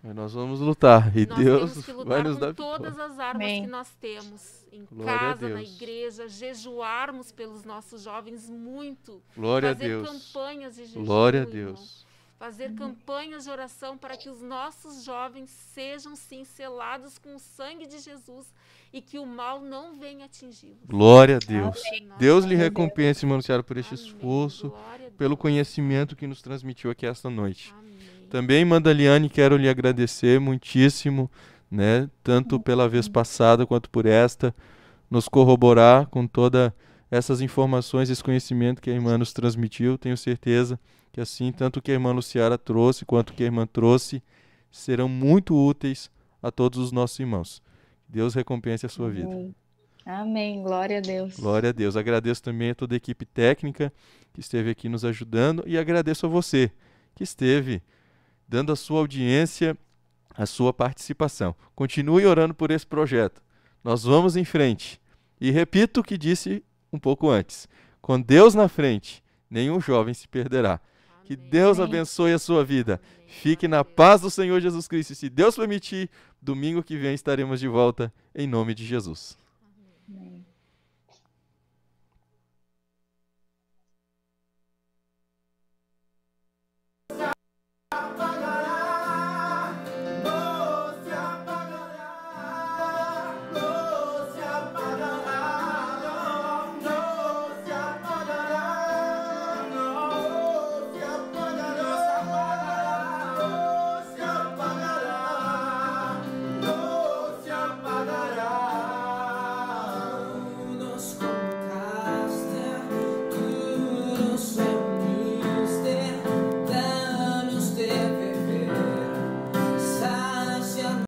Mas nós vamos lutar e Nós Deus temos que vai lutar nos com dar todas vitória. as armas Amém. que nós temos. Em Glória a casa, na Deus. igreja, jejuarmos pelos nossos jovens muito. Glória a Fazer Deus. campanhas de jejum, Glória a irmão. Deus. Fazer campanhas de oração para que os nossos jovens sejam sim selados com o sangue de Jesus e que o mal não venha atingi-los. Glória a Deus. Em nome Deus de lhe Jesus. recompense, irmão Luciano, por este Amém. esforço, Glória a pelo Deus. conhecimento que nos transmitiu aqui esta noite. Amém. Também, Mandaliane, quero lhe agradecer muitíssimo, né, tanto pela vez passada quanto por esta, nos corroborar com todas essas informações, esse conhecimento que a irmã nos transmitiu. Tenho certeza que assim, tanto o que a irmã Luciara trouxe quanto o que a irmã trouxe, serão muito úteis a todos os nossos irmãos. Deus recompense a sua vida. Amém. Amém. Glória a Deus. Glória a Deus. Agradeço também a toda a equipe técnica que esteve aqui nos ajudando e agradeço a você que esteve dando a sua audiência, a sua participação. Continue orando por esse projeto. Nós vamos em frente. E repito o que disse um pouco antes. Com Deus na frente, nenhum jovem se perderá. Que Deus Amém. abençoe a sua vida. Amém. Fique na paz do Senhor Jesus Cristo. E se Deus permitir, domingo que vem estaremos de volta em nome de Jesus. Amém.